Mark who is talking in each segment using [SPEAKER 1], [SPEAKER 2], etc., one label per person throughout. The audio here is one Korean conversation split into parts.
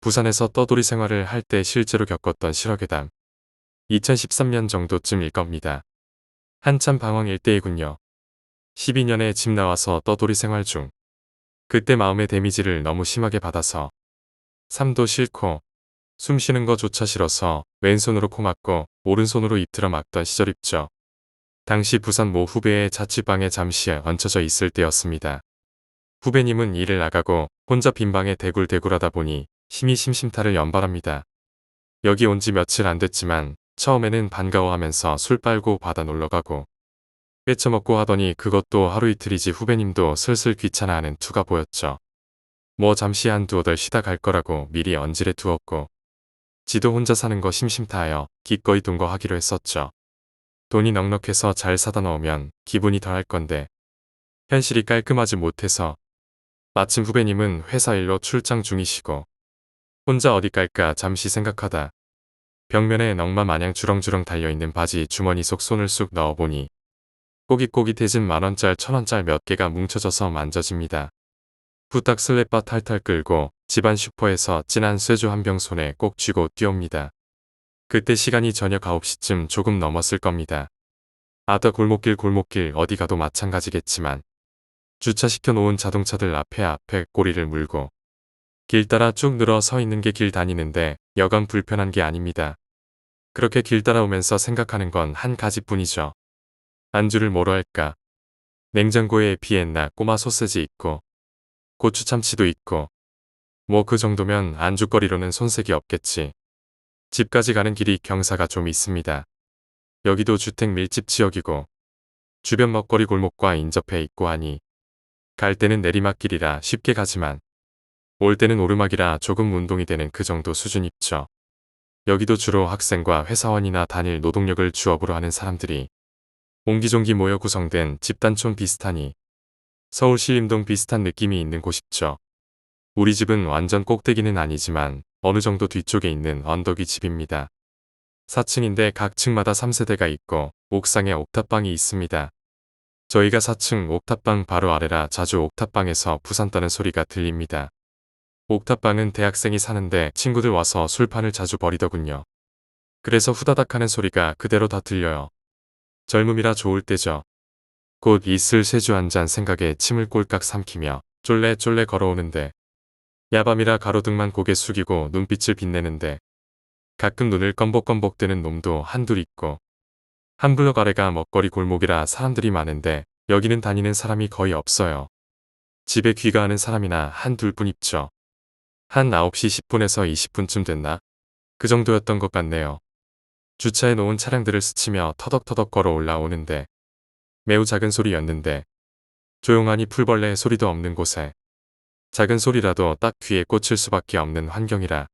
[SPEAKER 1] 부산에서 떠돌이 생활을 할 때 실제로 겪었던 실화괴담. 2013년 정도쯤일 겁니다. 한참 방황일 때이군요. 12년에 집 나와서 떠돌이 생활 중. 그때 마음의 데미지를 너무 심하게 받아서 삶도 싫고 숨 쉬는 거조차 싫어서 왼손으로 코 막고 오른손으로 입 틀어 막던 시절 있죠. 당시 부산 모 후배의 자취방에 잠시 얹혀져 있을 때였습니다. 후배님은 일을 나가고 혼자 빈방에 대굴대굴하다 보니 힘이 심심타를 연발합니다. 여기 온 지 며칠 안 됐지만 처음에는 반가워하면서 술 빨고 바다 놀러가고 꿰쳐먹고 하더니 그것도 하루 이틀이지 후배님도 슬슬 귀찮아하는 투가 보였죠. 뭐 잠시 한두어덜 쉬다 갈 거라고 미리 언질해 두었고 지도 혼자 사는 거 심심타하여 기꺼이 동거하기로 했었죠. 돈이 넉넉해서 잘 사다 넣으면 기분이 덜할 건데 현실이 깔끔하지 못해서 마침 후배님은 회사 일로 출장 중이시고 혼자 어디 갈까 잠시 생각하다 벽면에 넝마 마냥 주렁주렁 달려있는 바지 주머니 속 손을 쑥 넣어보니 꼬깃꼬깃해진 만원짜리 천원짜리 몇 개가 뭉쳐져서 만져집니다. 부탁 슬랩바 탈탈 끌고 집안 슈퍼에서 진한 쇠주 한 병 손에 꼭 쥐고 뛰어옵니다. 그때 시간이 저녁 9시쯤 조금 넘었을 겁니다. 아더 골목길 어디 가도 마찬가지겠지만 주차시켜 놓은 자동차들 앞에 꼬리를 물고 길 따라 쭉 늘어 서 있는 게 길 다니는데 여간 불편한 게 아닙니다. 그렇게 길 따라오면서 생각하는 건 한 가지뿐이죠. 안주를 뭐로 할까? 냉장고에 비엔나 꼬마 소세지 있고 고추 참치도 있고 뭐 그 정도면 안주거리로는 손색이 없겠지. 집까지 가는 길이 경사가 좀 있습니다. 여기도 주택 밀집 지역이고 주변 먹거리 골목과 인접해 있고 하니 갈 때는 내리막길이라 쉽게 가지만 올 때는 오르막이라 조금 운동이 되는 그 정도 수준 있죠. 여기도 주로 학생과 회사원이나 단일 노동력을 주업으로 하는 사람들이 옹기종기 모여 구성된 집단촌 비슷하니 서울 신림동 비슷한 느낌이 있는 곳이죠. 우리 집은 완전 꼭대기는 아니지만 어느 정도 뒤쪽에 있는 언덕 위 집입니다. 4층인데 각 층마다 3세대가 있고 옥상에 옥탑방이 있습니다. 저희가 4층 옥탑방 바로 아래라 자주 옥탑방에서 부산 떠는 소리가 들립니다. 옥탑방은 대학생이 사는데 친구들 와서 술판을 자주 벌이더군요. 그래서 후다닥 하는 소리가 그대로 다 들려요. 젊음이라 좋을 때죠. 곧 있을 쇠주 한 잔 생각에 침을 꼴깍 삼키며 쫄래쫄래 걸어오는데 야밤이라 가로등만 고개 숙이고 눈빛을 빛내는데 가끔 눈을 껌벅껌벅 뜨는 놈도 한둘 있고 한 블럭 아래가 먹거리 골목이라 사람들이 많은데 여기는 다니는 사람이 거의 없어요. 집에 귀가하는 사람이나 한둘뿐 있죠. 한 9시 10분에서 20분쯤 됐나? 그 정도였던 것 같네요. 주차해 놓은 차량들을 스치며 터덕터덕 걸어 올라오는데 매우 작은 소리였는데 조용하니 풀벌레 소리도 없는 곳에 작은 소리라도 딱 귀에 꽂힐 수밖에 없는 환경이라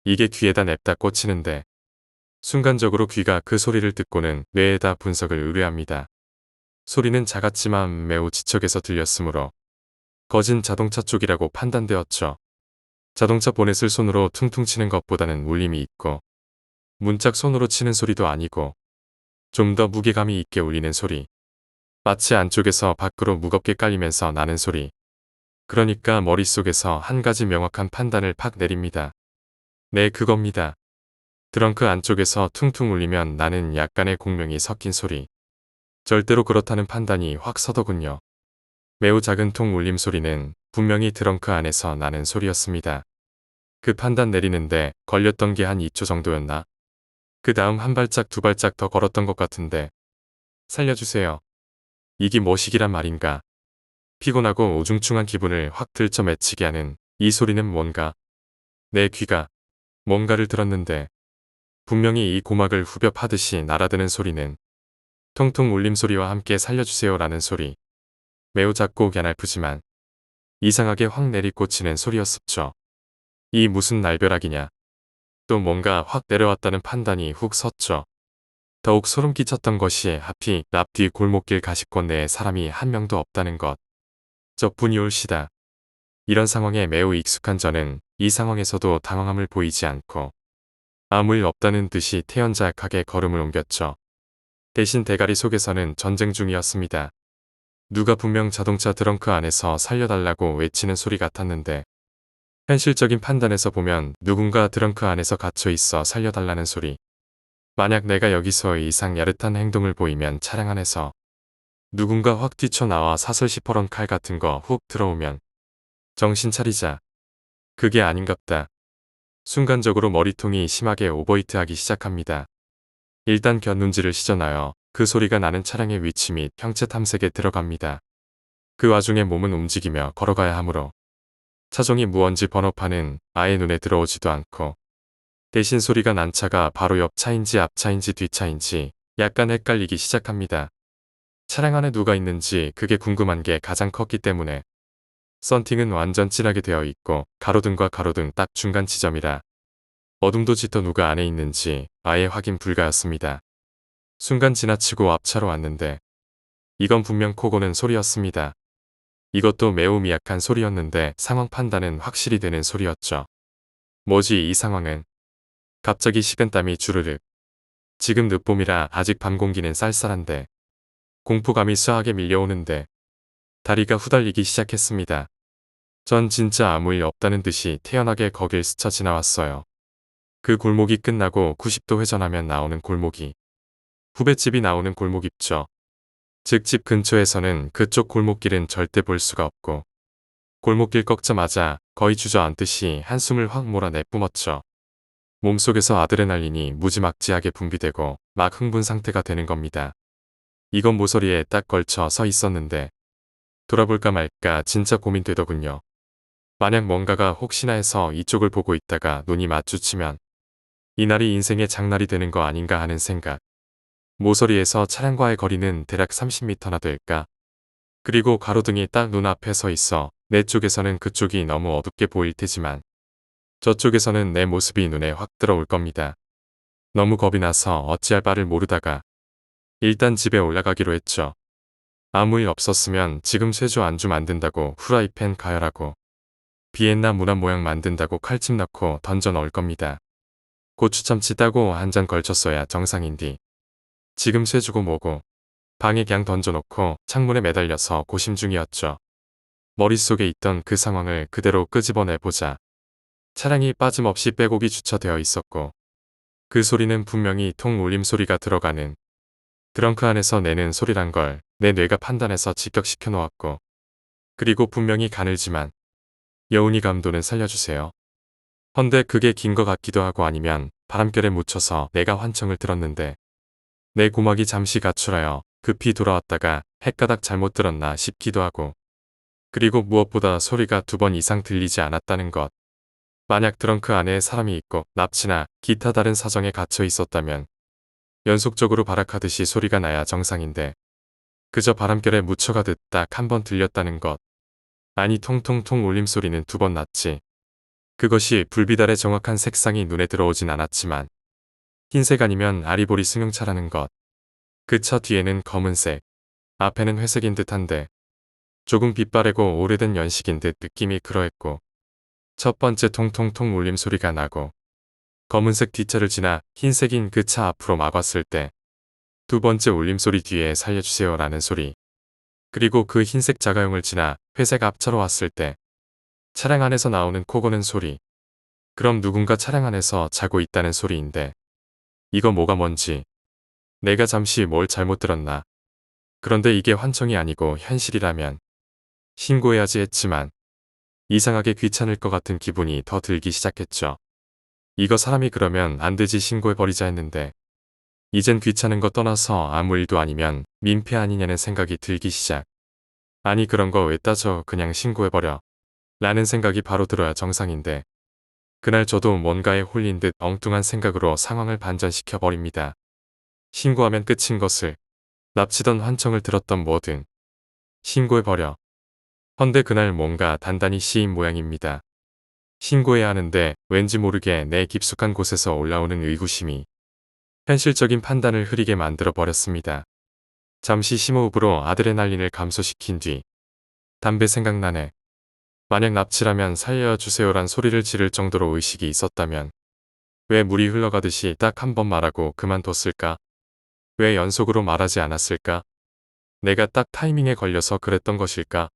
[SPEAKER 1] 이게 귀에다 냅다 꽂히는데 순간적으로 귀가 그 소리를 듣고는 뇌에다 분석을 의뢰합니다. 소리는 작았지만 매우 지척에서 들렸으므로 거진 자동차 쪽이라고 판단되었죠. 자동차 보넷을 손으로 퉁퉁 치는 것보다는 울림이 있고 문짝 손으로 치는 소리도 아니고 좀 더 무게감이 있게 울리는 소리. 마치 안쪽에서 밖으로 무겁게 깔리면서 나는 소리. 그러니까 머릿속에서 한 가지 명확한 판단을 팍 내립니다. 네, 그겁니다. 트렁크 안쪽에서 퉁퉁 울리면 나는 약간의 공명이 섞인 소리. 절대로 그렇다는 판단이 확 서더군요. 매우 작은 통 울림 소리는 분명히 트렁크 안에서 나는 소리였습니다. 그 판단 내리는데 걸렸던 게 한 2초 정도였나? 그 다음 한 발짝 두 발짝 더 걸었던 것 같은데 살려주세요. 이게 뭐시기란 말인가? 피곤하고 우중충한 기분을 확 들쳐맺히게 하는 이 소리는 뭔가? 내 귀가 뭔가를 들었는데 분명히 이 고막을 후벼 파듯이 날아드는 소리는 통통 울림 소리와 함께 살려주세요 라는 소리. 매우 작고 갸냘프지만 이상하게 확 내리꽂히는 소리였습죠. 이 무슨 날벼락이냐. 또 뭔가 확 내려왔다는 판단이 훅 섰죠. 더욱 소름 끼쳤던 것이 하필 앞뒤 골목길 가시권 내에 사람이 한 명도 없다는 것. 저뿐이 올시다. 이런 상황에 매우 익숙한 저는 이 상황에서도 당황함을 보이지 않고 아무 일 없다는 듯이 태연자약하게 걸음을 옮겼죠. 대신 대가리 속에서는 전쟁 중이었습니다. 누가 분명 자동차 트렁크 안에서 살려달라고 외치는 소리 같았는데 현실적인 판단에서 보면 누군가 트렁크 안에서 갇혀 있어 살려달라는 소리. 만약 내가 여기서 이상 야릇한 행동을 보이면 차량 안에서 누군가 확 뛰쳐나와 사슬 시퍼런 칼 같은 거 훅 들어오면 정신 차리자. 그게 아닌갑다. 순간적으로 머리통이 심하게 오버히트하기 시작합니다. 일단 곁눈질을 시전하여 그 소리가 나는 차량의 위치 및 형체 탐색에 들어갑니다. 그 와중에 몸은 움직이며 걸어가야 하므로 차종이 무언지 번호판은 아예 눈에 들어오지도 않고 대신 소리가 난 차가 바로 옆 차인지 앞차인지 뒷차인지 약간 헷갈리기 시작합니다. 차량 안에 누가 있는지 그게 궁금한 게 가장 컸기 때문에 썬팅은 완전 진하게 되어 있고 가로등과 가로등 딱 중간 지점이라 어둠도 짙어 누가 안에 있는지 아예 확인 불가였습니다. 순간 지나치고 앞차로 왔는데 이건 분명 코고는 소리였습니다. 이것도 매우 미약한 소리였는데 상황 판단은 확실히 되는 소리였죠. 뭐지 이 상황은? 갑자기 식은땀이 주르륵. 지금 늦봄이라 아직 밤 공기는 쌀쌀한데 공포감이 쏴하게 밀려오는데 다리가 후달리기 시작했습니다. 전 진짜 아무 일 없다는 듯이 태연하게 거길 스쳐 지나왔어요. 그 골목이 끝나고 90도 회전하면 나오는 골목이 후배집이 나오는 골목 있죠. 즉 집 근처에서는 그쪽 골목길은 절대 볼 수가 없고 골목길 꺾자마자 거의 주저앉듯이 한숨을 확 몰아내 뿜었죠. 몸속에서 아드레날린이 무지막지하게 분비되고 막 흥분 상태가 되는 겁니다. 이건 모서리에 딱 걸쳐 서 있었는데 돌아볼까 말까 진짜 고민되더군요. 만약 뭔가가 혹시나 해서 이쪽을 보고 있다가 눈이 마주치면 이날이 인생의 장날이 되는 거 아닌가 하는 생각. 모서리에서 차량과의 거리는 대략 30m나 될까? 그리고 가로등이 딱 눈앞에 서 있어 내 쪽에서는 그쪽이 너무 어둡게 보일 테지만 저쪽에서는 내 모습이 눈에 확 들어올 겁니다. 너무 겁이 나서 어찌할 바를 모르다가 일단 집에 올라가기로 했죠. 아무 일 없었으면 지금 쇠주 안주 만든다고 후라이팬 가열하고 비엔나 문화 모양 만든다고 칼집 넣고 던져 넣을 겁니다. 고추참치 따고 한 잔 걸쳤어야 정상인디. 지금 쇠주고 뭐고 방에 그냥 던져놓고 창문에 매달려서 고심 중이었죠. 머릿속에 있던 그 상황을 그대로 끄집어내보자. 차량이 빠짐없이 빼곡이 주차되어 있었고 그 소리는 분명히 통 울림 소리가 들어가는 트렁크 안에서 내는 소리란 걸 내 뇌가 판단해서 직격시켜 놓았고 그리고 분명히 가늘지만 여운이 감도는 살려주세요. 헌데 그게 긴 것 같기도 하고 아니면 바람결에 묻혀서 내가 환청을 들었는데 내 고막이 잠시 가출하여 급히 돌아왔다가 헷가닥 잘못 들었나 싶기도 하고 그리고 무엇보다 소리가 2번 이상 들리지 않았다는 것. 만약 트렁크 안에 사람이 있고 납치나 기타 다른 사정에 갇혀 있었다면 연속적으로 발악하듯이 소리가 나야 정상인데 그저 바람결에 묻혀가듯 딱 한 번 들렸다는 것. 아니 통통통 울림소리는 2번 났지. 그것이 불비달의 정확한 색상이 눈에 들어오진 않았지만 흰색 아니면 아리보리 승용차라는 것. 그 차 뒤에는 검은색, 앞에는 회색인 듯한데 조금 빛바래고 오래된 연식인 듯 느낌이 그러했고 첫 번째 통통통 울림 소리가 나고 검은색 뒷차를 지나 흰색인 그 차 앞으로 막 왔을 때 2번째 울림소리 뒤에 살려주세요 라는 소리. 그리고 그 흰색 자가용을 지나 회색 앞차로 왔을 때 차량 안에서 나오는 코 고는 소리. 그럼 누군가 차량 안에서 자고 있다는 소리인데 이거 뭐가 뭔지 내가 잠시 뭘 잘못 들었나. 그런데 이게 환청이 아니고 현실이라면 신고해야지 했지만 이상하게 귀찮을 것 같은 기분이 더 들기 시작했죠. 이거 사람이 그러면 안 되지 신고해버리자 했는데 이젠 귀찮은 거 떠나서 아무 일도 아니면 민폐 아니냐는 생각이 들기 시작. 아니 그런 거 왜 따져 그냥 신고해버려 라는 생각이 바로 들어야 정상인데 그날 저도 뭔가에 홀린 듯 엉뚱한 생각으로 상황을 반전시켜 버립니다. 신고하면 끝인 것을 납치던 환청을 들었던 뭐든 신고해버려. 헌데 그날 뭔가 단단히 씌인 모양입니다. 신고해야 하는데 왠지 모르게 내 깊숙한 곳에서 올라오는 의구심이 현실적인 판단을 흐리게 만들어 버렸습니다. 잠시 심호흡으로 아드레날린을 감소시킨 뒤 담배 생각나네. 만약 납치라면 살려주세요란 소리를 지를 정도로 의식이 있었다면 왜 물이 흘러가듯이 딱 한 번 말하고 그만뒀을까? 왜 연속으로 말하지 않았을까? 내가 딱 타이밍에 걸려서 그랬던 것일까?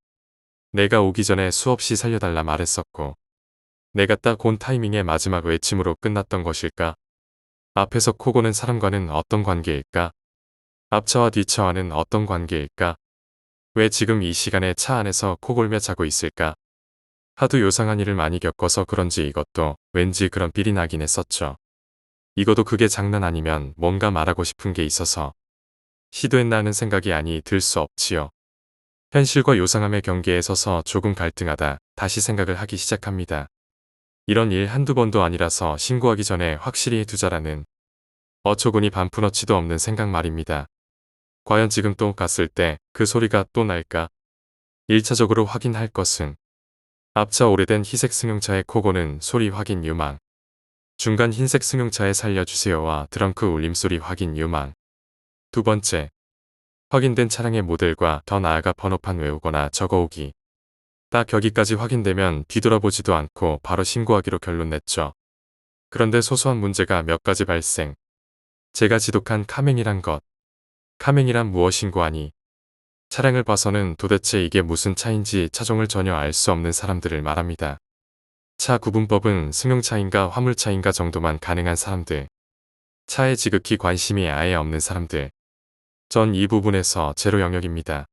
[SPEAKER 1] 내가 오기 전에 수없이 살려달라 말했었고 내가 딱 온 타이밍에 마지막 외침으로 끝났던 것일까? 앞에서 코 고는 사람과는 어떤 관계일까? 앞차와 뒷차와는 어떤 관계일까? 왜 지금 이 시간에 차 안에서 코 골며 자고 있을까? 하도 요상한 일을 많이 겪어서 그런지 이것도 왠지 그런 삘이 나긴 했었죠. 이것도 그게 장난 아니면 뭔가 말하고 싶은 게 있어서 시도했나 하는 생각이 아니 들 수 없지요. 현실과 요상함의 경계에 서서 조금 갈등하다 다시 생각을 하기 시작합니다. 이런 일 한두 번도 아니라서 신고하기 전에 확실히 해두자라는 어처구니 반푼어치도 없는 생각 말입니다. 과연 지금 또 갔을 때 그 소리가 또 날까? 1차적으로 확인할 것은 앞차 오래된 희색 승용차의 코고는 소리 확인 유망. 중간 흰색 승용차의 살려주세요와 드렁크 울림소리 확인 유망. 두 번째, 확인된 차량의 모델과 더 나아가 번호판 외우거나 적어오기. 딱 여기까지 확인되면 뒤돌아보지도 않고 바로 신고하기로 결론 냈죠. 그런데 소소한 문제가 몇 가지 발생. 제가 지독한 카맹이란 것. 카맹이란 무엇인고 하니 차량을 봐서는 도대체 이게 무슨 차인지 차종을 전혀 알 수 없는 사람들을 말합니다. 차 구분법은 승용차인가 화물차인가 정도만 가능한 사람들. 차에 지극히 관심이 아예 없는 사람들. 전 이 부분에서 제로 영역입니다.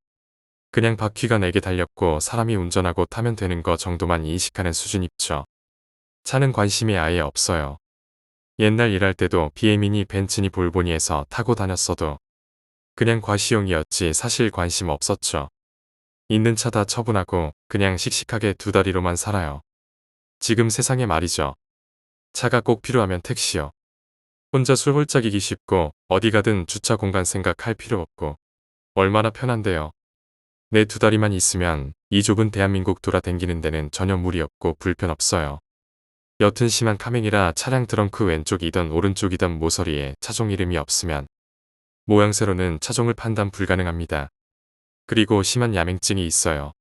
[SPEAKER 1] 그냥 바퀴가 4개 달렸고 사람이 운전하고 타면 되는 거 정도만 인식하는 수준 입죠. 차는 관심이 아예 없어요. 옛날 일할 때도 BM이니 벤츠니 볼보니에서 타고 다녔어도 그냥 과시용이었지 사실 관심 없었죠. 있는 차 다 처분하고 그냥 씩씩하게 두 다리로만 살아요. 지금 세상에 말이죠. 차가 꼭 필요하면 택시요. 혼자 술 홀짝이기 쉽고 어디 가든 주차 공간 생각할 필요 없고 얼마나 편한데요. 내 두 다리만 있으면 이 좁은 대한민국 돌아다니는 데는 전혀 무리 없고 불편 없어요. 여튼 심한 카맹이라 차량 트렁크 왼쪽이든 오른쪽이든 모서리에 차종 이름이 없으면 모양새로는 차종을 판단 불가능합니다. 그리고 심한 야맹증이 있어요.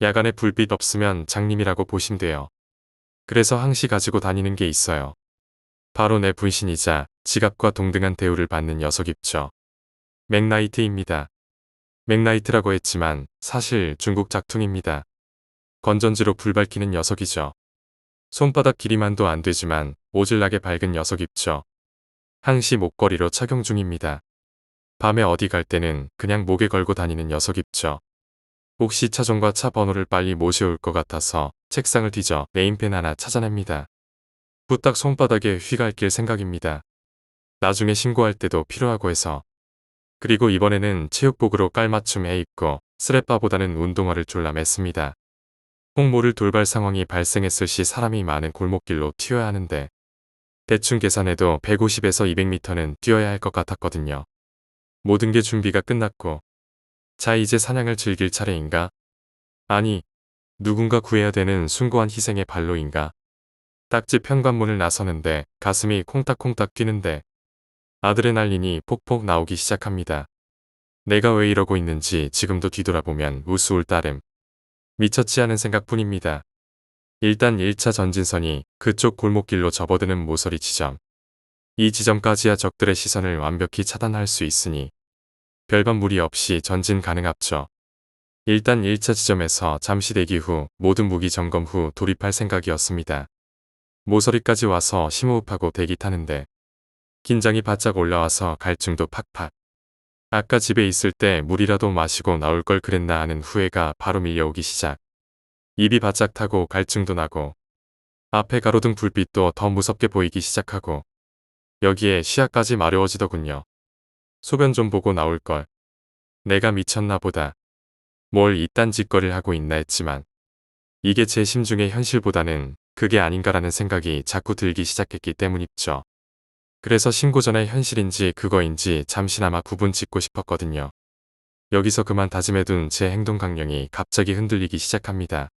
[SPEAKER 1] 야간에 불빛 없으면 장님이라고 보시면 돼요. 그래서 항시 가지고 다니는 게 있어요. 바로 내 분신이자 지갑과 동등한 대우를 받는 녀석 입죠. 맥나이트입니다. 맥나이트라고 했지만 사실 중국 작퉁입니다. 건전지로 불 밝히는 녀석이죠. 손바닥 길이만도 안 되지만 오질나게 밝은 녀석 입죠. 항시 목걸이로 착용 중입니다. 밤에 어디 갈 때는 그냥 목에 걸고 다니는 녀석 입죠. 혹시 차종과 차 번호를 빨리 모셔올 것 같아서 책상을 뒤져 네임펜 하나 찾아냅니다. 부탁 손바닥에 휘갈길 생각입니다. 나중에 신고할 때도 필요하고 해서. 그리고 이번에는 체육복으로 깔맞춤 해 입고 스레바보다는 운동화를 졸라 맸습니다. 혹 모를 돌발 상황이 발생했을 시 사람이 많은 골목길로 튀어야 하는데 대충 계산해도 150에서 200m는 뛰어야 할 것 같았거든요. 모든 게 준비가 끝났고 자 이제 사냥을 즐길 차례인가? 아니 누군가 구해야 되는 숭고한 희생의 발로인가? 딱지 현관문을 나서는데 가슴이 콩닥콩닥 뛰는데 아드레날린이 폭폭 나오기 시작합니다. 내가 왜 이러고 있는지 지금도 뒤돌아보면 우스울 따름. 미쳤지 않은 생각뿐입니다. 일단 1차 전진선이 그쪽 골목길로 접어드는 모서리 지점. 이 지점까지야 적들의 시선을 완벽히 차단할 수 있으니 별반 무리 없이 전진 가능합죠. 일단 1차 지점에서 잠시 대기 후 모든 무기 점검 후 돌입할 생각이었습니다. 모서리까지 와서 심호흡하고 대기 타는데 긴장이 바짝 올라와서 갈증도 팍팍. 아까 집에 있을 때 물이라도 마시고 나올 걸 그랬나 하는 후회가 바로 밀려오기 시작. 입이 바짝 타고 갈증도 나고 앞에 가로등 불빛도 더 무섭게 보이기 시작하고 여기에 시야까지 마려워지더군요. 소변 좀 보고 나올 걸. 내가 미쳤나 보다. 뭘 이딴 짓거리를 하고 있나 했지만 이게 제 심중의 현실보다는 그게 아닌가라는 생각이 자꾸 들기 시작했기 때문이죠. 그래서 신고 전에 현실인지 그거인지 잠시나마 구분 짓고 싶었거든요. 여기서 그만 다짐해둔 제 행동 강령이 갑자기 흔들리기 시작합니다.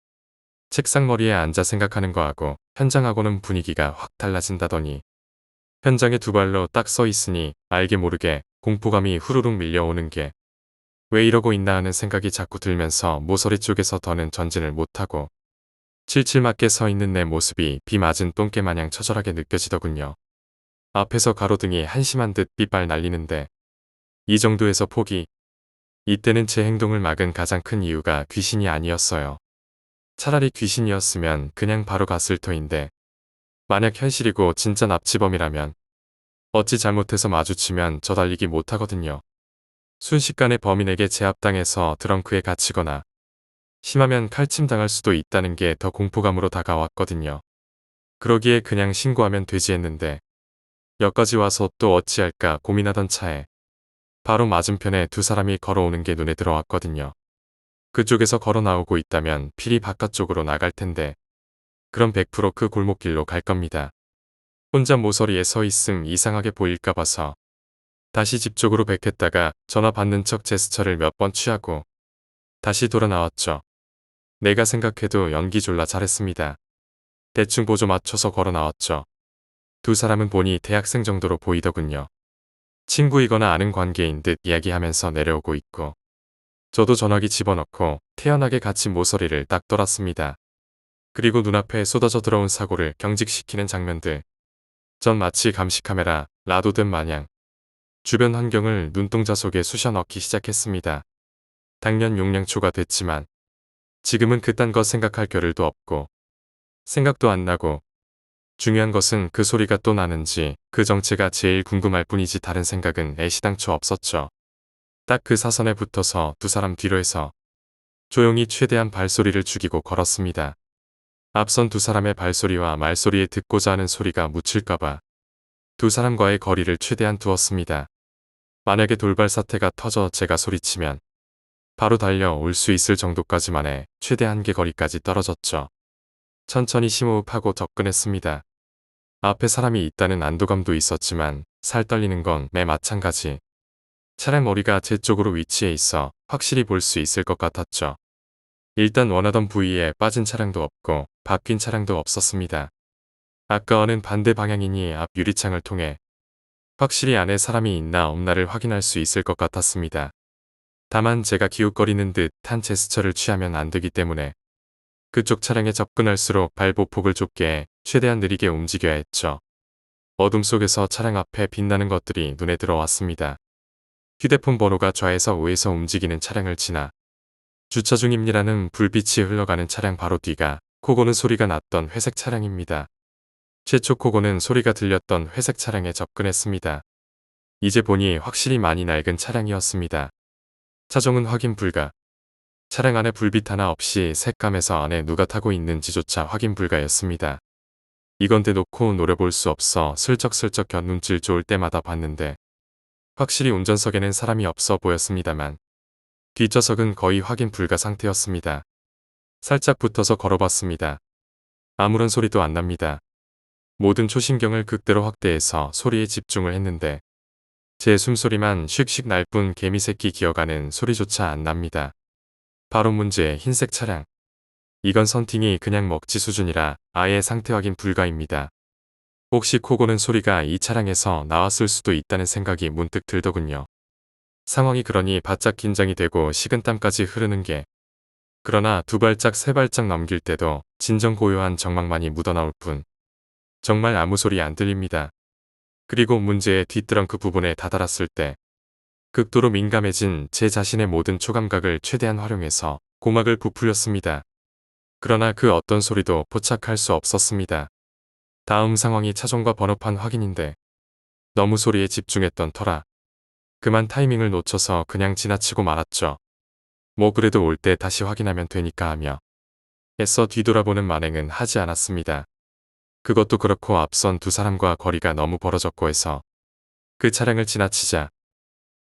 [SPEAKER 1] 책상머리에 앉아 생각하는 거하고 현장하고는 분위기가 확 달라진다더니 현장에 두 발로 딱 서 있으니 알게 모르게 공포감이 후루룩 밀려오는 게 왜 이러고 있나 하는 생각이 자꾸 들면서 모서리 쪽에서 더는 전진을 못하고 칠칠맞게 서 있는 내 모습이 비 맞은 똥개 마냥 처절하게 느껴지더군요. 앞에서 가로등이 한심한 듯 빗발 날리는데 이 정도에서 포기. 이때는 제 행동을 막은 가장 큰 이유가 귀신이 아니었어요. 차라리 귀신이었으면 그냥 바로 갔을 터인데 만약 현실이고 진짜 납치범이라면 어찌 잘못해서 마주치면 저 달리기 못하거든요. 순식간에 범인에게 제압당해서 트렁크에 갇히거나 심하면 칼침당할 수도 있다는 게 더 공포감으로 다가왔거든요. 그러기에 그냥 신고하면 되지 했는데 여기까지 와서 또 어찌할까 고민하던 차에 바로 맞은편에 두 사람이 걸어오는 게 눈에 들어왔거든요. 그쪽에서 걸어 나오고 있다면 필히 바깥쪽으로 나갈 텐데 그럼 100% 그 골목길로 갈 겁니다. 혼자 모서리에 서 있음 이상하게 보일까 봐서 다시 집 쪽으로 백했다가 전화 받는 척 제스처를 몇 번 취하고 다시 돌아 나왔죠. 내가 생각해도 연기 졸라 잘했습니다. 대충 보조 맞춰서 걸어 나왔죠. 두 사람은 보니 대학생 정도로 보이더군요. 친구이거나 아는 관계인 듯 이야기하면서 내려오고 있고 저도 전화기 집어넣고 태연하게 갇힌 모서리를 딱 돌았습니다. 그리고 눈앞에 쏟아져 들어온 사고를 경직시키는 장면들. 전 마치 감시카메라, 라도든 마냥 주변 환경을 눈동자 속에 쑤셔 넣기 시작했습니다. 당년 용량초가 됐지만 지금은 그딴 거 생각할 겨를도 없고 생각도 안 나고 중요한 것은 그 소리가 또 나는지 그 정체가 제일 궁금할 뿐이지 다른 생각은 애시당초 없었죠. 딱 그 사선에 붙어서 두 사람 뒤로 해서 조용히 최대한 발소리를 죽이고 걸었습니다. 앞선 두 사람의 발소리와 말소리에 듣고자 하는 소리가 묻힐까봐 두 사람과의 거리를 최대한 두었습니다. 만약에 돌발 사태가 터져 제가 소리치면 바로 달려올 수 있을 정도까지만의 최대 한계 거리까지 떨어졌죠. 천천히 심호흡하고 접근했습니다. 앞에 사람이 있다는 안도감도 있었지만 살 떨리는 건 매 마찬가지. 차량 머리가 제 쪽으로 위치해 있어 확실히 볼 수 있을 것 같았죠. 일단 원하던 부위에 빠진 차량도 없고 바뀐 차량도 없었습니다. 아까와는 반대 방향이니 앞 유리창을 통해 확실히 안에 사람이 있나 없나를 확인할 수 있을 것 같았습니다. 다만 제가 기웃거리는 듯한 제스처를 취하면 안 되기 때문에 그쪽 차량에 접근할수록 발보폭을 좁게 해 최대한 느리게 움직여야 했죠. 어둠 속에서 차량 앞에 빛나는 것들이 눈에 들어왔습니다. 휴대폰 번호가 좌에서 우에서 움직이는 차량을 지나 주차 중입니다는 불빛이 흘러가는 차량 바로 뒤가 코 고는 소리가 났던 회색 차량입니다. 최초 코 고는 소리가 들렸던 회색 차량에 접근했습니다. 이제 보니 확실히 많이 낡은 차량이었습니다. 차종은 확인 불가. 차량 안에 불빛 하나 없이 색감에서 안에 누가 타고 있는지조차 확인 불가였습니다. 이건 대놓고 노려볼 수 없어 슬쩍슬쩍 곁눈질 좋을 때마다 봤는데 확실히 운전석에는 사람이 없어 보였습니다만 뒷좌석은 거의 확인 불가 상태였습니다. 살짝 붙어서 걸어봤습니다. 아무런 소리도 안 납니다. 모든 초신경을 극대로 확대해서 소리에 집중을 했는데 제 숨소리만 슉슉 날 뿐 개미새끼 기어가는 소리조차 안 납니다. 바로 문제의 흰색 차량. 이건 선팅이 그냥 먹지 수준이라 아예 상태 확인 불가입니다. 혹시 코 고는 소리가 이 차량에서 나왔을 수도 있다는 생각이 문득 들더군요. 상황이 그러니 바짝 긴장이 되고 식은땀까지 흐르는 게 그러나 두 발짝 세 발짝 넘길 때도 진정 고요한 정막만이 묻어나올 뿐 정말 아무 소리 안 들립니다. 그리고 문제의 뒷트렁크 부분에 다다랐을 때 극도로 민감해진 제 자신의 모든 초감각을 최대한 활용해서 고막을 부풀렸습니다. 그러나 그 어떤 소리도 포착할 수 없었습니다. 다음 상황이 차종과 번호판 확인인데 너무 소리에 집중했던 터라 그만 타이밍을 놓쳐서 그냥 지나치고 말았죠. 뭐 그래도 올 때 다시 확인하면 되니까 하며 애써 뒤돌아보는 만행은 하지 않았습니다. 그것도 그렇고 앞선 두 사람과 거리가 너무 벌어졌고 해서 그 차량을 지나치자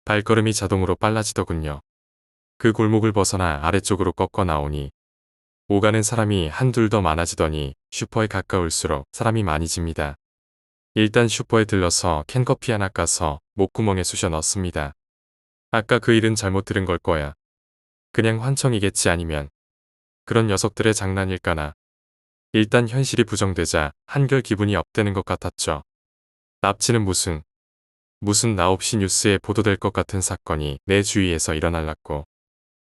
[SPEAKER 1] 발걸음이 자동으로 빨라지더군요. 그 골목을 벗어나 아래쪽으로 꺾어 나오니 오가는 사람이 한둘 더 많아지더니 슈퍼에 가까울수록 사람이 많이 집니다. 일단 슈퍼에 들러서 캔커피 하나 까서 목구멍에 쑤셔 넣습니다. 아까 그 일은 잘못 들은 걸 거야. 그냥 환청이겠지 아니면 그런 녀석들의 장난일까나. 일단 현실이 부정되자 한결 기분이 업되는 것 같았죠. 납치는 무슨 나 없이 뉴스에 보도될 것 같은 사건이 내 주위에서 일어날랐고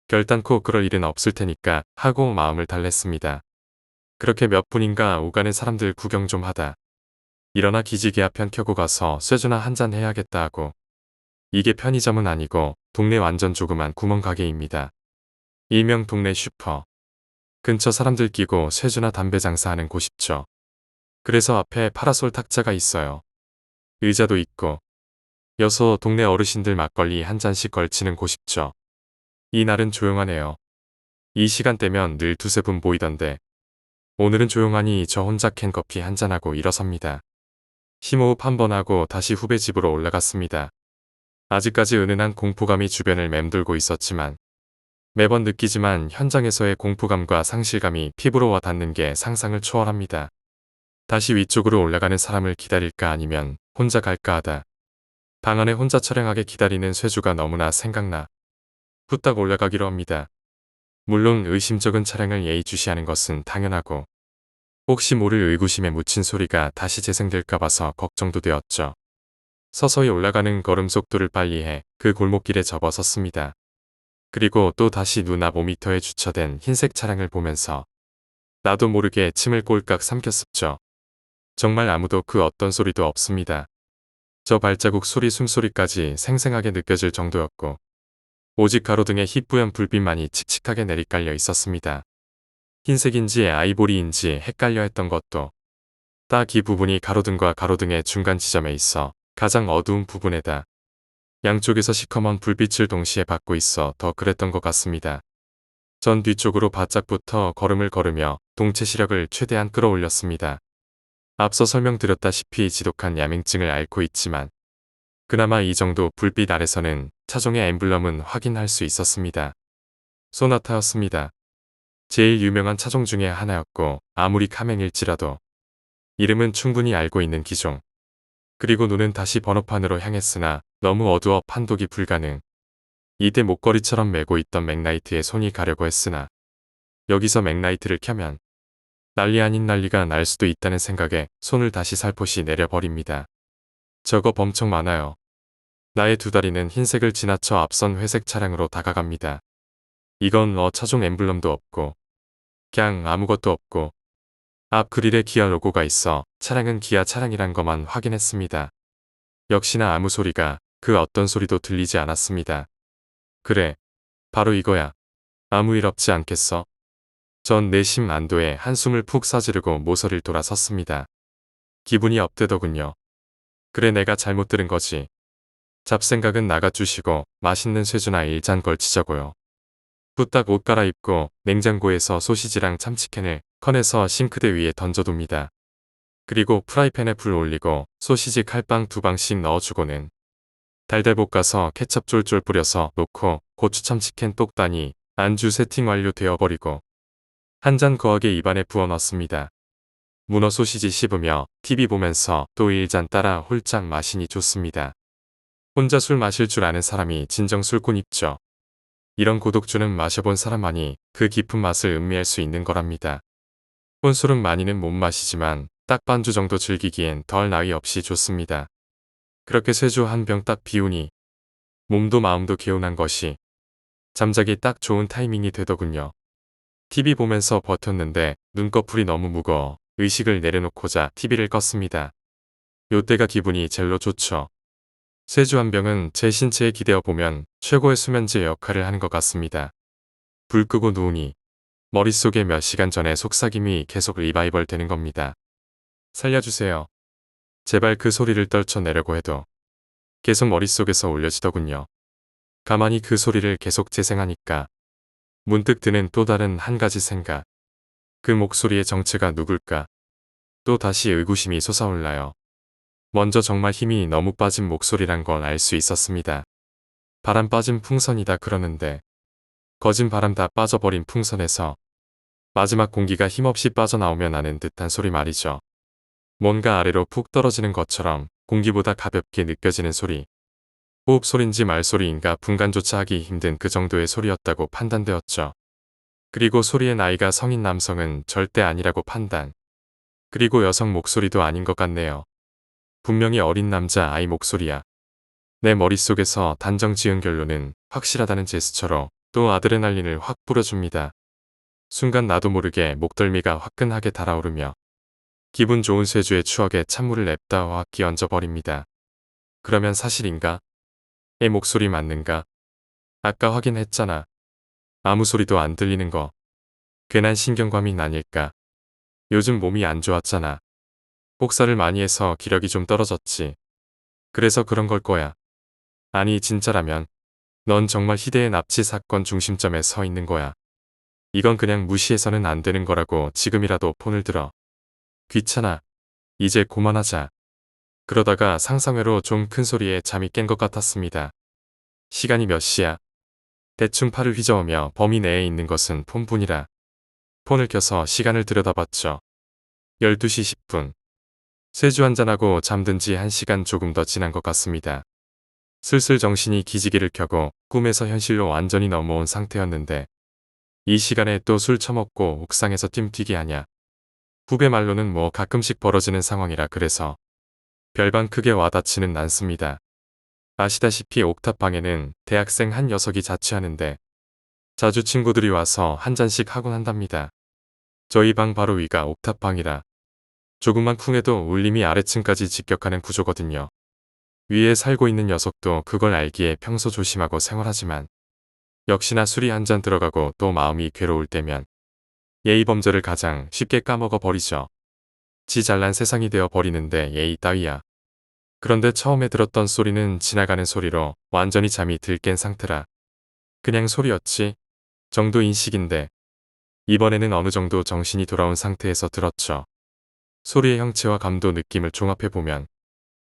[SPEAKER 1] 결단코 그럴 일은 없을 테니까 하고 마음을 달랬습니다. 그렇게 몇 분인가 오가는 사람들 구경 좀 하다 일어나 기지개 편 켜고 가서 쇠주나 한잔 해야겠다 하고 이게 편의점은 아니고 동네 완전 조그만 구멍가게입니다. 일명 동네 슈퍼. 근처 사람들 끼고 쇠주나 담배 장사하는 곳이죠. 그래서 앞에 파라솔 탁자가 있어요. 의자도 있고 여소 동네 어르신들 막걸리 한 잔씩 걸치는 곳이죠. 이날은 조용하네요. 이 시간대면 늘 두세 분 보이던데 오늘은 조용하니 저 혼자 캔 커피 한 잔하고 일어섭니다. 심호흡 한번 하고 다시 후배 집으로 올라갔습니다. 아직까지 은은한 공포감이 주변을 맴돌고 있었지만 매번 느끼지만 현장에서의 공포감과 상실감이 피부로 와 닿는 게 상상을 초월합니다. 다시 위쪽으로 올라가는 사람을 기다릴까 아니면 혼자 갈까 하다. 방 안에 혼자 처량하게 기다리는 쇠주가 너무나 생각나 후딱 올라가기로 합니다. 물론 의심쩍은 차량을 예의주시하는 것은 당연하고 혹시 모를 의구심에 묻힌 소리가 다시 재생될까 봐서 걱정도 되었죠. 서서히 올라가는 걸음 속도를 빨리해 그 골목길에 접어섰습니다. 그리고 또 다시 눈앞 5m에 주차된 흰색 차량을 보면서 나도 모르게 침을 꼴깍 삼켰습죠. 정말 아무도 그 어떤 소리도 없습니다. 저 발자국 소리 숨소리까지 생생하게 느껴질 정도였고 오직 가로등에 희뿌연 불빛만이 칙칙하게 내리깔려 있었습니다. 흰색인지 아이보리인지 헷갈려 했던 것도 딱 이 부분이 가로등과 가로등의 중간 지점에 있어 가장 어두운 부분에다 양쪽에서 시커먼 불빛을 동시에 받고 있어 더 그랬던 것 같습니다. 전 뒤쪽으로 바짝부터 걸음을 걸으며 동체 시력을 최대한 끌어올렸습니다. 앞서 설명드렸다시피 지독한 야맹증을 앓고 있지만 그나마 이 정도 불빛 아래서는 차종의 엠블럼은 확인할 수 있었습니다. 소나타였습니다. 제일 유명한 차종 중에 하나였고 아무리 카맹일지라도 이름은 충분히 알고 있는 기종. 그리고 눈은 다시 번호판으로 향했으나 너무 어두워 판독이 불가능. 이때 목걸이처럼 메고 있던 맥라이트에 손이 가려고 했으나 여기서 맥라이트를 켜면 난리 아닌 난리가 날 수도 있다는 생각에 손을 다시 살포시 내려버립니다. 저거 범청 많아요. 나의 두 다리는 흰색을 지나쳐 앞선 회색 차량으로 다가갑니다. 이건 차종 엠블럼도 없고 그냥 아무것도 없고 앞 그릴에 기아 로고가 있어 차량은 기아 차량이란 것만 확인했습니다. 역시나 아무 소리가 그 어떤 소리도 들리지 않았습니다. 그래, 바로 이거야. 아무 일 없지 않겠어? 전 내심 안도에 한숨을 푹 서지르고 모서리를 돌아섰습니다. 기분이 업되더군요. 그래 내가 잘못 들은 거지. 잡생각은 나가주시고 맛있는 쇠주나 1잔 걸치자고요. 후딱 옷 갈아입고 냉장고에서 소시지랑 참치캔을 꺼내서 싱크대 위에 던져둡니다. 그리고 프라이팬에 불 올리고 소시지 칼빵 2방씩 넣어주고는 달달 볶아서 케첩 쫄쫄 뿌려서 놓고 고추 참치캔 똑다니 안주 세팅 완료되어버리고 한 잔 거하게 입안에 부어넣습니다. 문어 소시지 씹으며 TV 보면서 또 1잔 따라 홀짝 마시니 좋습니다. 혼자 술 마실 줄 아는 사람이 진정 술꾼 입죠. 이런 고독주는 마셔본 사람만이 그 깊은 맛을 음미할 수 있는 거랍니다. 혼술은 많이는 못 마시지만 딱 반주 정도 즐기기엔 덜 나위 없이 좋습니다. 그렇게 쇠주 한 병 딱 비우니 몸도 마음도 개운한 것이 잠자기 딱 좋은 타이밍이 되더군요. TV 보면서 버텼는데 눈꺼풀이 너무 무거워 의식을 내려놓고자 TV를 껐습니다. 요때가 기분이 젤로 좋죠. 쇠주 한 병은 제 신체에 기대어 보면 최고의 수면제 역할을 하는 것 같습니다. 불 끄고 누우니 머릿속에 몇 시간 전에 속삭임이 계속 리바이벌 되는 겁니다. 살려주세요. 제발 그 소리를 떨쳐내려고 해도 계속 머릿속에서 울려지더군요. 가만히 그 소리를 계속 재생하니까 문득 드는 또 다른 한 가지 생각. 그 목소리의 정체가 누굴까? 또 다시 의구심이 솟아올라요. 먼저 정말 힘이 너무 빠진 목소리란 걸 알 수 있었습니다. 바람 빠진 풍선이다 그러는데 거진 바람 다 빠져버린 풍선에서 마지막 공기가 힘없이 빠져나오며 나는 듯한 소리 말이죠. 뭔가 아래로 푹 떨어지는 것처럼 공기보다 가볍게 느껴지는 소리. 호흡 소린지 말소리인가 분간조차 하기 힘든 그 정도의 소리였다고 판단되었죠. 그리고 소리의 나이가 성인 남성은 절대 아니라고 판단. 그리고 여성 목소리도 아닌 것 같네요. 분명히 어린 남자 아이 목소리야. 내 머릿속에서 단정 지은 결론은 확실하다는 제스처로 또 아드레날린을 확 뿌려줍니다. 순간 나도 모르게 목덜미가 화끈하게 달아오르며 기분 좋은 쇠주의 추억에 찬물을 냅다 확 끼얹어 버립니다. 그러면 사실인가? 애 목소리 맞는가? 아까 확인했잖아. 아무 소리도 안 들리는 거. 괜한 신경과민 아닐까. 요즘 몸이 안 좋았잖아. 복사를 많이 해서 기력이 좀 떨어졌지. 그래서 그런 걸 거야. 아니 진짜라면 넌 정말 희대의 납치 사건 중심점에 서 있는 거야. 이건 그냥 무시해서는 안 되는 거라고. 지금이라도 폰을 들어. 귀찮아. 이제 그만하자. 그러다가 상상외로 좀 큰 소리에 잠이 깬 것 같았습니다. 시간이 몇 시야? 대충 팔을 휘저으며 범위 내에 있는 것은 폰뿐이라. 폰을 켜서 시간을 들여다봤죠. 12시 10분. 쇠주 한잔하고 잠든 지 1시간 조금 더 지난 것 같습니다. 슬슬 정신이 기지개를 켜고 꿈에서 현실로 완전히 넘어온 상태였는데 이 시간에 또 술 처먹고 옥상에서 뜀뛰기 하냐. 후배 말로는 뭐 가끔씩 벌어지는 상황이라 그래서 별반 크게 와닿지는 않습니다. 아시다시피 옥탑방에는 대학생 한 녀석이 자취하는데 자주 친구들이 와서 한 잔씩 하곤 한답니다. 저희 방 바로 위가 옥탑방이라 조금만 쿵해도 울림이 아래층까지 직격하는 구조거든요. 위에 살고 있는 녀석도 그걸 알기에 평소 조심하고 생활하지만 역시나 술이 한 잔 들어가고 또 마음이 괴로울 때면 예의 범절을 가장 쉽게 까먹어 버리죠. 지 잘난 세상이 되어 버리는데 예의 따위야. 그런데 처음에 들었던 소리는 지나가는 소리로 완전히 잠이 들 깬 상태라 그냥 소리였지 정도 인식인데 이번에는 어느 정도 정신이 돌아온 상태에서 들었죠. 소리의 형체와 감도 느낌을 종합해보면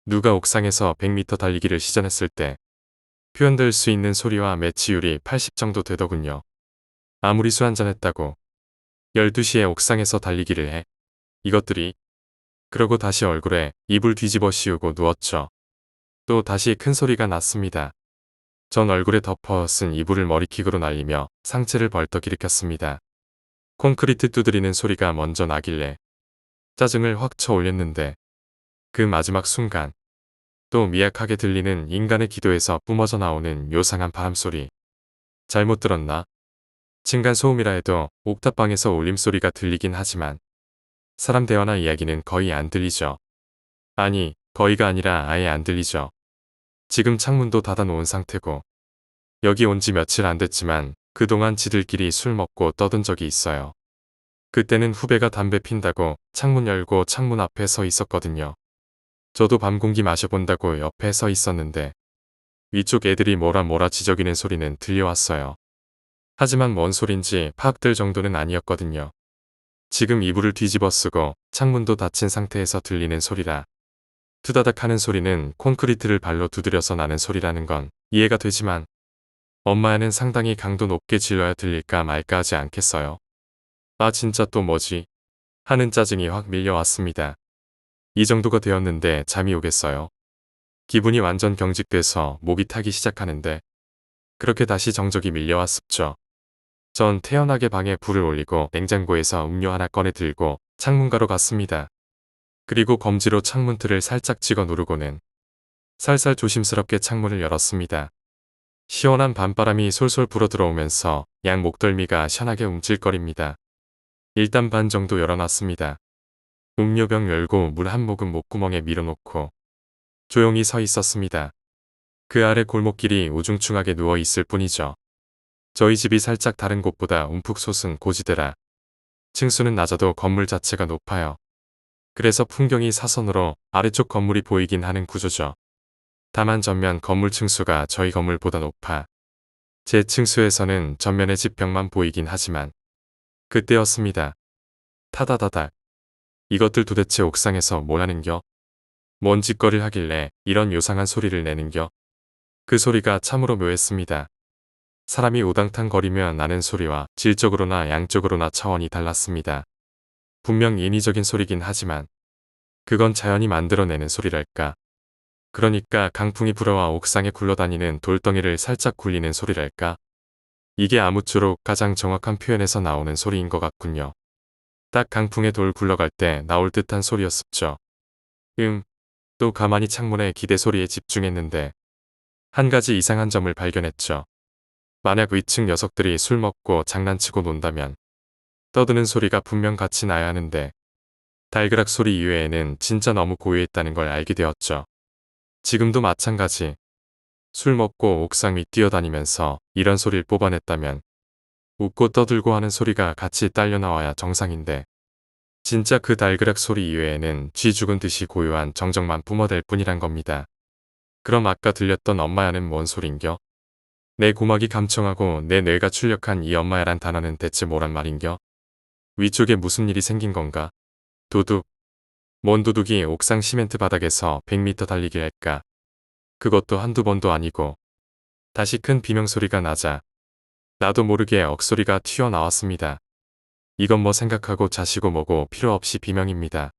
[SPEAKER 1] 누가 옥상에서 100m 달리기를 시전했을 때 표현될 수 있는 소리와 매치율이 80 정도 되더군요. 아무리 술 한잔했다고 12시에 옥상에서 달리기를 해. 이것들이. 그러고 다시 얼굴에 이불 뒤집어 씌우고 누웠죠. 또 다시 큰 소리가 났습니다. 전 얼굴에 덮어 쓴 이불을 머리킥으로 날리며 상체를 벌떡 일으켰습니다. 콘크리트 두드리는 소리가 먼저 나길래 짜증을 확 쳐올렸는데 그 마지막 순간 또 미약하게 들리는 인간의 기도에서 뿜어져 나오는 요상한 바람소리. 잘못 들었나? 층간소음이라 해도 옥탑방에서 울림소리가 들리긴 하지만 사람 대화나 이야기는 거의 안 들리죠. 아니, 거의가 아니라 아예 안 들리죠. 지금 창문도 닫아놓은 상태고 여기 온 지 며칠 안 됐지만 그동안 지들끼리 술 먹고 떠든 적이 있어요. 그때는 후배가 담배 핀다고 창문 열고 창문 앞에 서 있었거든요. 저도 밤 공기 마셔본다고 옆에 서 있었는데 위쪽 애들이 뭐라 지저귀는 소리는 들려왔어요. 하지만 뭔 소린지 파악될 정도는 아니었거든요. 지금 이불을 뒤집어 쓰고 창문도 닫힌 상태에서 들리는 소리라. 투다닥 하는 소리는 콘크리트를 발로 두드려서 나는 소리라는 건 이해가 되지만 엄마야는 상당히 강도 높게 질러야 들릴까 말까 하지 않겠어요? 아 진짜 또 뭐지? 하는 짜증이 확 밀려왔습니다. 이 정도가 되었는데 잠이 오겠어요? 기분이 완전 경직돼서 목이 타기 시작하는데 그렇게 다시 정적이 밀려왔습죠. 전 태연하게 방에 불을 올리고 냉장고에서 음료 하나 꺼내 들고 창문가로 갔습니다. 그리고 검지로 창문틀을 살짝 찍어 누르고는 살살 조심스럽게 창문을 열었습니다. 시원한 밤바람이 솔솔 불어 들어오면서 양 목덜미가 시원하게 움찔거립니다. 일단 반 정도 열어놨습니다. 음료병 열고 물 한 모금 목구멍에 밀어놓고 조용히 서 있었습니다. 그 아래 골목길이 우중충하게 누워 있을 뿐이죠. 저희 집이 살짝 다른 곳보다 움푹 솟은 고지대라 층수는 낮아도 건물 자체가 높아요. 그래서 풍경이 사선으로 아래쪽 건물이 보이긴 하는 구조죠. 다만 전면 건물 층수가 저희 건물보다 높아 제 층수에서는 전면의 집 벽만 보이긴 하지만 그때였습니다. 타다다닥. 이것들 도대체 옥상에서 뭘 하는겨? 뭔 짓거리를 하길래 이런 요상한 소리를 내는겨? 그 소리가 참으로 묘했습니다. 사람이 우당탕 거리며 나는 소리와 질적으로나 양적으로나 차원이 달랐습니다. 분명 인위적인 소리긴 하지만 그건 자연이 만들어내는 소리랄까. 그러니까 강풍이 불어와 옥상에 굴러다니는 돌덩이를 살짝 굴리는 소리랄까. 이게 아무쪼록 가장 정확한 표현에서 나오는 소리인 것 같군요. 딱 강풍에 돌 굴러갈 때 나올 듯한 소리였습죠. 또 가만히 창문의 기대 소리에 집중했는데 한 가지 이상한 점을 발견했죠. 만약 위층 녀석들이 술 먹고 장난치고 논다면 떠드는 소리가 분명 같이 나야 하는데 달그락 소리 이외에는 진짜 너무 고요했다는 걸 알게 되었죠. 지금도 마찬가지. 술 먹고 옥상 위 뛰어다니면서 이런 소리를 뽑아냈다면 웃고 떠들고 하는 소리가 같이 딸려 나와야 정상인데 진짜 그 달그락 소리 이외에는 쥐 죽은 듯이 고요한 정적만 뿜어댈 뿐이란 겁니다. 그럼 아까 들렸던 엄마야는 뭔 소린겨? 내 고막이 감청하고 내 뇌가 출력한 이 엄마야란 단어는 대체 뭐란 말인겨? 위쪽에 무슨 일이 생긴 건가? 도둑. 뭔 도둑이 옥상 시멘트 바닥에서 100m 달리기 할까? 그것도 한두 번도 아니고. 다시 큰 비명소리가 나자 나도 모르게 억소리가 튀어나왔습니다. 이건 뭐 생각하고 자시고 뭐고 필요 없이 비명입니다.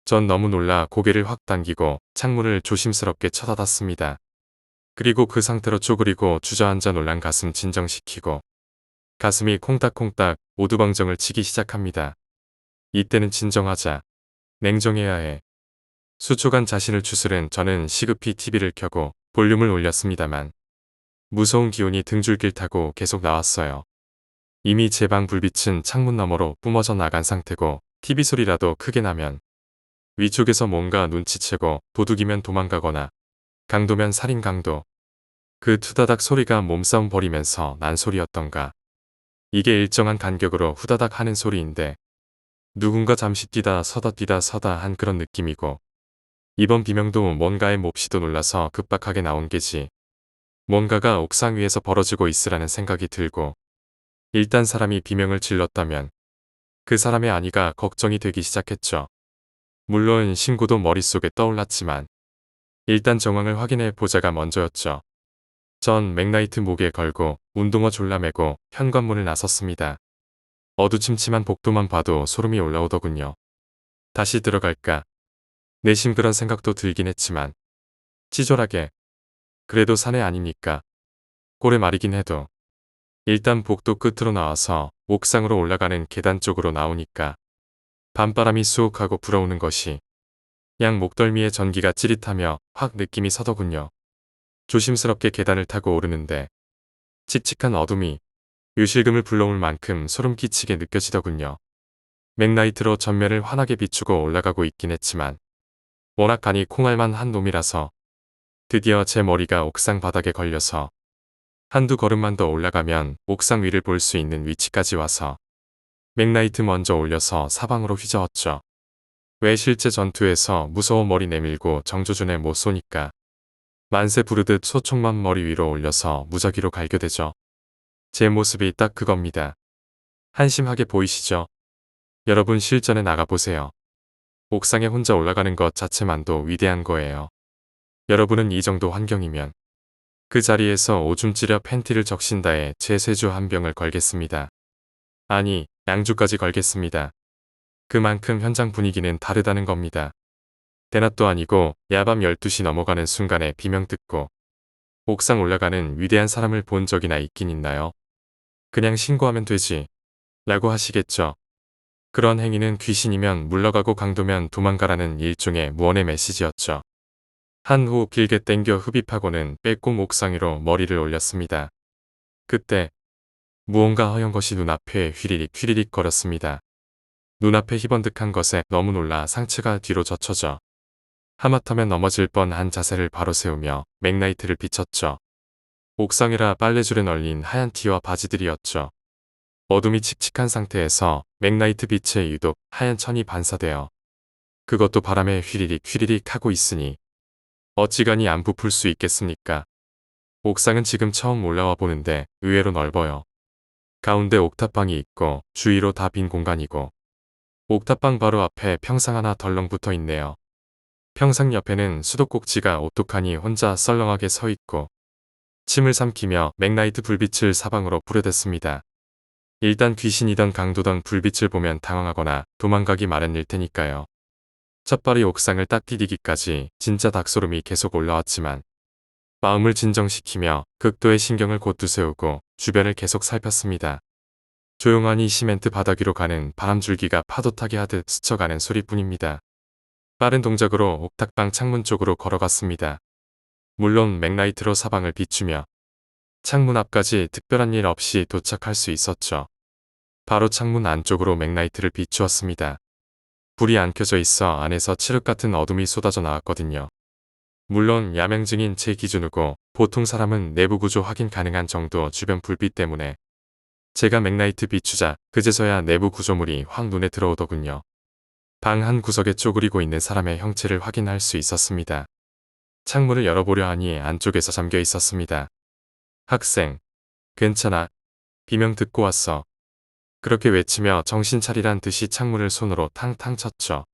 [SPEAKER 1] 전 너무 놀라 고개를 확 당기고 창문을 조심스럽게 쳐닫았습니다. 그리고 그 상태로 쪼그리고 주저앉아 놀란 가슴 진정시키고 가슴이 콩닥콩닥 오두방정을 치기 시작합니다. 이때는 진정하자. 냉정해야 해. 수초간 자신을 추스른 저는 시급히 TV를 켜고 볼륨을 올렸습니다만 무서운 기운이 등줄길 타고 계속 나왔어요. 이미 제 방 불빛은 창문 너머로 뿜어져 나간 상태고 TV 소리라도 크게 나면 위쪽에서 뭔가 눈치채고 도둑이면 도망가거나 강도면 살인 강도. 그 투다닥 소리가 몸싸움 벌이면서 난 소리였던가. 이게 일정한 간격으로 후다닥 하는 소리인데 누군가 잠시 뛰다 서다 한 그런 느낌이고 이번 비명도 뭔가의 몹시도 놀라서 급박하게 나온 게지. 뭔가가 옥상 위에서 벌어지고 있으라는 생각이 들고 일단 사람이 비명을 질렀다면 그 사람의 안위가 걱정이 되기 시작했죠. 물론 신고도 머릿속에 떠올랐지만 일단 정황을 확인해 보자가 먼저였죠. 전 맥라이트 목에 걸고 운동화 졸라매고 현관문을 나섰습니다. 어두침침한 복도만 봐도 소름이 올라오더군요. 다시 들어갈까? 내심 그런 생각도 들긴 했지만 치졸하게 그래도 사내 아니니까 꼴의 말이긴 해도 일단 복도 끝으로 나와서 옥상으로 올라가는 계단 쪽으로 나오니까 밤바람이 수욱하고 불어오는 것이 양 목덜미에 전기가 찌릿하며 확 느낌이 서더군요. 조심스럽게 계단을 타고 오르는데 칙칙한 어둠이 유실금을 불러올 만큼 소름 끼치게 느껴지더군요. 맥라이트로 전면을 환하게 비추고 올라가고 있긴 했지만 워낙 간이 콩알만 한 놈이라서 드디어 제 머리가 옥상 바닥에 걸려서 한두 걸음만 더 올라가면 옥상 위를 볼 수 있는 위치까지 와서 맥라이트 먼저 올려서 사방으로 휘저었죠. 왜 실제 전투에서 무서워 머리 내밀고 정조준에 못 쏘니까 만세 부르듯 소총만 머리 위로 올려서 무작위로 갈겨대죠. 제 모습이 딱 그겁니다. 한심하게 보이시죠? 여러분 실전에 나가보세요. 옥상에 혼자 올라가는 것 자체만도 위대한 거예요. 여러분은 이 정도 환경이면 그 자리에서 오줌 찌려 팬티를 적신다에 제 세주 한 병을 걸겠습니다. 아니, 양주까지 걸겠습니다. 그만큼 현장 분위기는 다르다는 겁니다. 대낮도 아니고 야밤 12시 넘어가는 순간에 비명 듣고 옥상 올라가는 위대한 사람을 본 적이나 있긴 있나요? 그냥 신고하면 되지. 라고 하시겠죠. 그런 행위는 귀신이면 물러가고 강도면 도망가라는 일종의 무언의 메시지였죠. 한 호흡 길게 땡겨 흡입하고는 빼꼼 옥상 위로 머리를 올렸습니다. 그때 무언가 허연 것이 눈앞에 휘리릭 거렸습니다. 눈앞에 희번득한 것에 너무 놀라 상체가 뒤로 젖혀져 하마터면 넘어질 뻔한 자세를 바로 세우며 맥라이트를 비췄죠. 옥상이라 빨래줄에 널린 하얀 티와 바지들이었죠. 어둠이 칙칙한 상태에서 맥라이트 빛에 유독 하얀 천이 반사되어 그것도 바람에 휘리릭 하고 있으니 어찌간히 안 부풀 수 있겠습니까? 옥상은 지금 처음 올라와 보는데 의외로 넓어요. 가운데 옥탑방이 있고 주위로 다 빈 공간이고 옥탑방 바로 앞에 평상 하나 덜렁 붙어 있네요. 평상 옆에는 수도꼭지가 오똑하니 혼자 썰렁하게 서 있고 침을 삼키며 맥라이트 불빛을 사방으로 뿌려댔습니다. 일단 귀신이던 강도던 불빛을 보면 당황하거나 도망가기 마련일 테니까요. 첫발이 옥상을 딱 디디기까지 진짜 닭소름이 계속 올라왔지만 마음을 진정시키며 극도의 신경을 곧두 세우고 주변을 계속 살폈습니다. 조용하니 시멘트 바닥 위로 가는 바람줄기가 파도 타게 하듯 스쳐가는 소리뿐입니다. 빠른 동작으로 옥탑방 창문 쪽으로 걸어갔습니다. 물론 맥라이트로 사방을 비추며 창문 앞까지 특별한 일 없이 도착할 수 있었죠. 바로 창문 안쪽으로 맥라이트를 비추었습니다. 불이 안 켜져 있어 안에서 칠흑 같은 어둠이 쏟아져 나왔거든요. 물론 야맹증인 제 기준으로 보통 사람은 내부 구조 확인 가능한 정도 주변 불빛 때문에 제가 맥라이트 비추자 그제서야 내부 구조물이 확 눈에 들어오더군요. 방 한 구석에 쪼그리고 있는 사람의 형체를 확인할 수 있었습니다. 창문을 열어보려 하니 안쪽에서 잠겨 있었습니다. 학생, 괜찮아. 비명 듣고 왔어. 그렇게 외치며 정신 차리란 듯이 창문을 손으로 탕탕 쳤죠.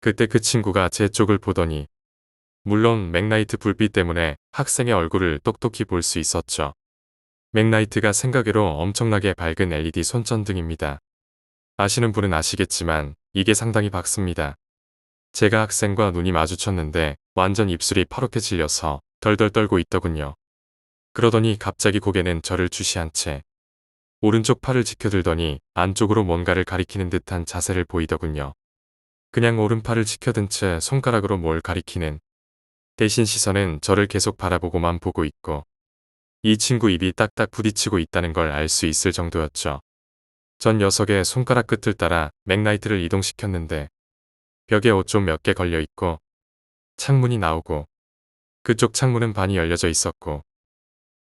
[SPEAKER 1] 그때 그 친구가 제 쪽을 보더니 물론 맥라이트 불빛 때문에 학생의 얼굴을 똑똑히 볼 수 있었죠. 맥라이트가 생각외로 엄청나게 밝은 LED 손전등입니다. 아시는 분은 아시겠지만 이게 상당히 밝습니다. 제가 학생과 눈이 마주쳤는데 완전 입술이 파랗게 질려서 덜덜 떨고 있더군요. 그러더니 갑자기 고개는 저를 주시한 채 오른쪽 팔을 지켜들더니 안쪽으로 뭔가를 가리키는 듯한 자세를 보이더군요. 그냥 오른팔을 지켜든 채 손가락으로 뭘 가리키는 대신 시선은 저를 계속 바라보고만 보고 있고 이 친구 입이 딱딱 부딪히고 있다는 걸 알 수 있을 정도였죠. 전 녀석의 손가락 끝을 따라 맥라이트를 이동시켰는데 벽에 옷 좀 몇 개 걸려 있고 창문이 나오고 그쪽 창문은 반이 열려져 있었고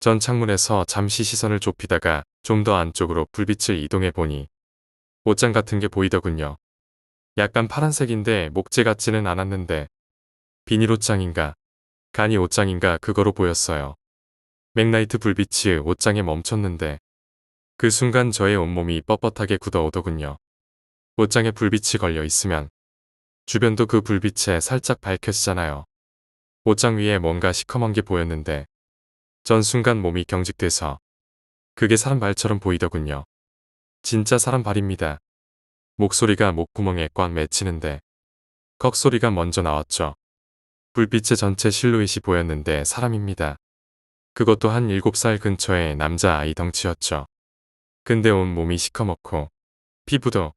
[SPEAKER 1] 전 창문에서 잠시 시선을 좁히다가 좀 더 안쪽으로 불빛을 이동해 보니 옷장 같은 게 보이더군요. 약간 파란색인데 목재 같지는 않았는데 비닐 옷장인가 간이 옷장인가 그거로 보였어요. 맥라이트 불빛이 옷장에 멈췄는데 그 순간 저의 온몸이 뻣뻣하게 굳어오더군요. 옷장에 불빛이 걸려 있으면 주변도 그 불빛에 살짝 밝혀지잖아요. 옷장 위에 뭔가 시커먼 게 보였는데 전 순간 몸이 경직돼서 그게 사람 발처럼 보이더군요. 진짜 사람 발입니다. 목소리가 목구멍에 꽉 맺히는데 꺽 소리가 먼저 나왔죠. 불빛의 전체 실루엣이 보였는데 사람입니다. 그것도 한 7살 근처의 남자아이 덩치였죠. 근데 온 몸이 시커멓고 피부도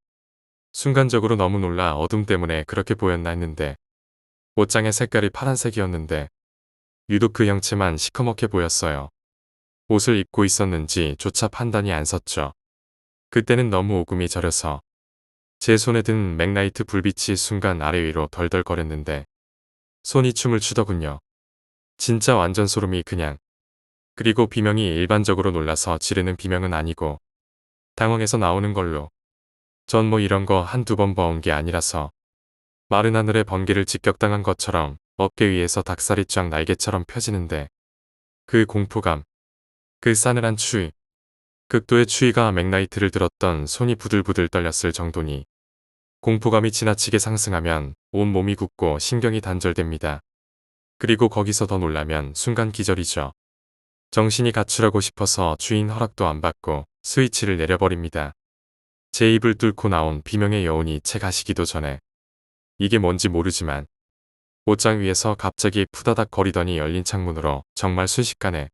[SPEAKER 1] 순간적으로 너무 놀라 어둠 때문에 그렇게 보였나 했는데 옷장의 색깔이 파란색이었는데 유독 그 형체만 시커멓게 보였어요. 옷을 입고 있었는지 조차 판단이 안 섰죠. 그때는 너무 오금이 저려서 제 손에 든 맥라이트 불빛이 순간 아래 위로 덜덜거렸는데 손이 춤을 추더군요. 진짜 완전 소름이 그냥. 그리고 비명이 일반적으로 놀라서 지르는 비명은 아니고 당황해서 나오는 걸로. 전 뭐 이런 거 한두 번 봐온 게 아니라서 마른 하늘에 번개를 직격당한 것처럼 어깨 위에서 닭살이 쫙 날개처럼 펴지는데 그 공포감, 그 싸늘한 추위, 극도의 추위가 맥라이트를 들었던 손이 부들부들 떨렸을 정도니 공포감이 지나치게 상승하면 온 몸이 굳고 신경이 단절됩니다. 그리고 거기서 더 놀라면 순간 기절이죠. 정신이 가출하고 싶어서 주인 허락도 안 받고 스위치를 내려버립니다. 제 입을 뚫고 나온 비명의 여운이 채 가시기도 전에 이게 뭔지 모르지만 옷장 위에서 갑자기 푸다닥 거리더니 열린 창문으로 정말 순식간에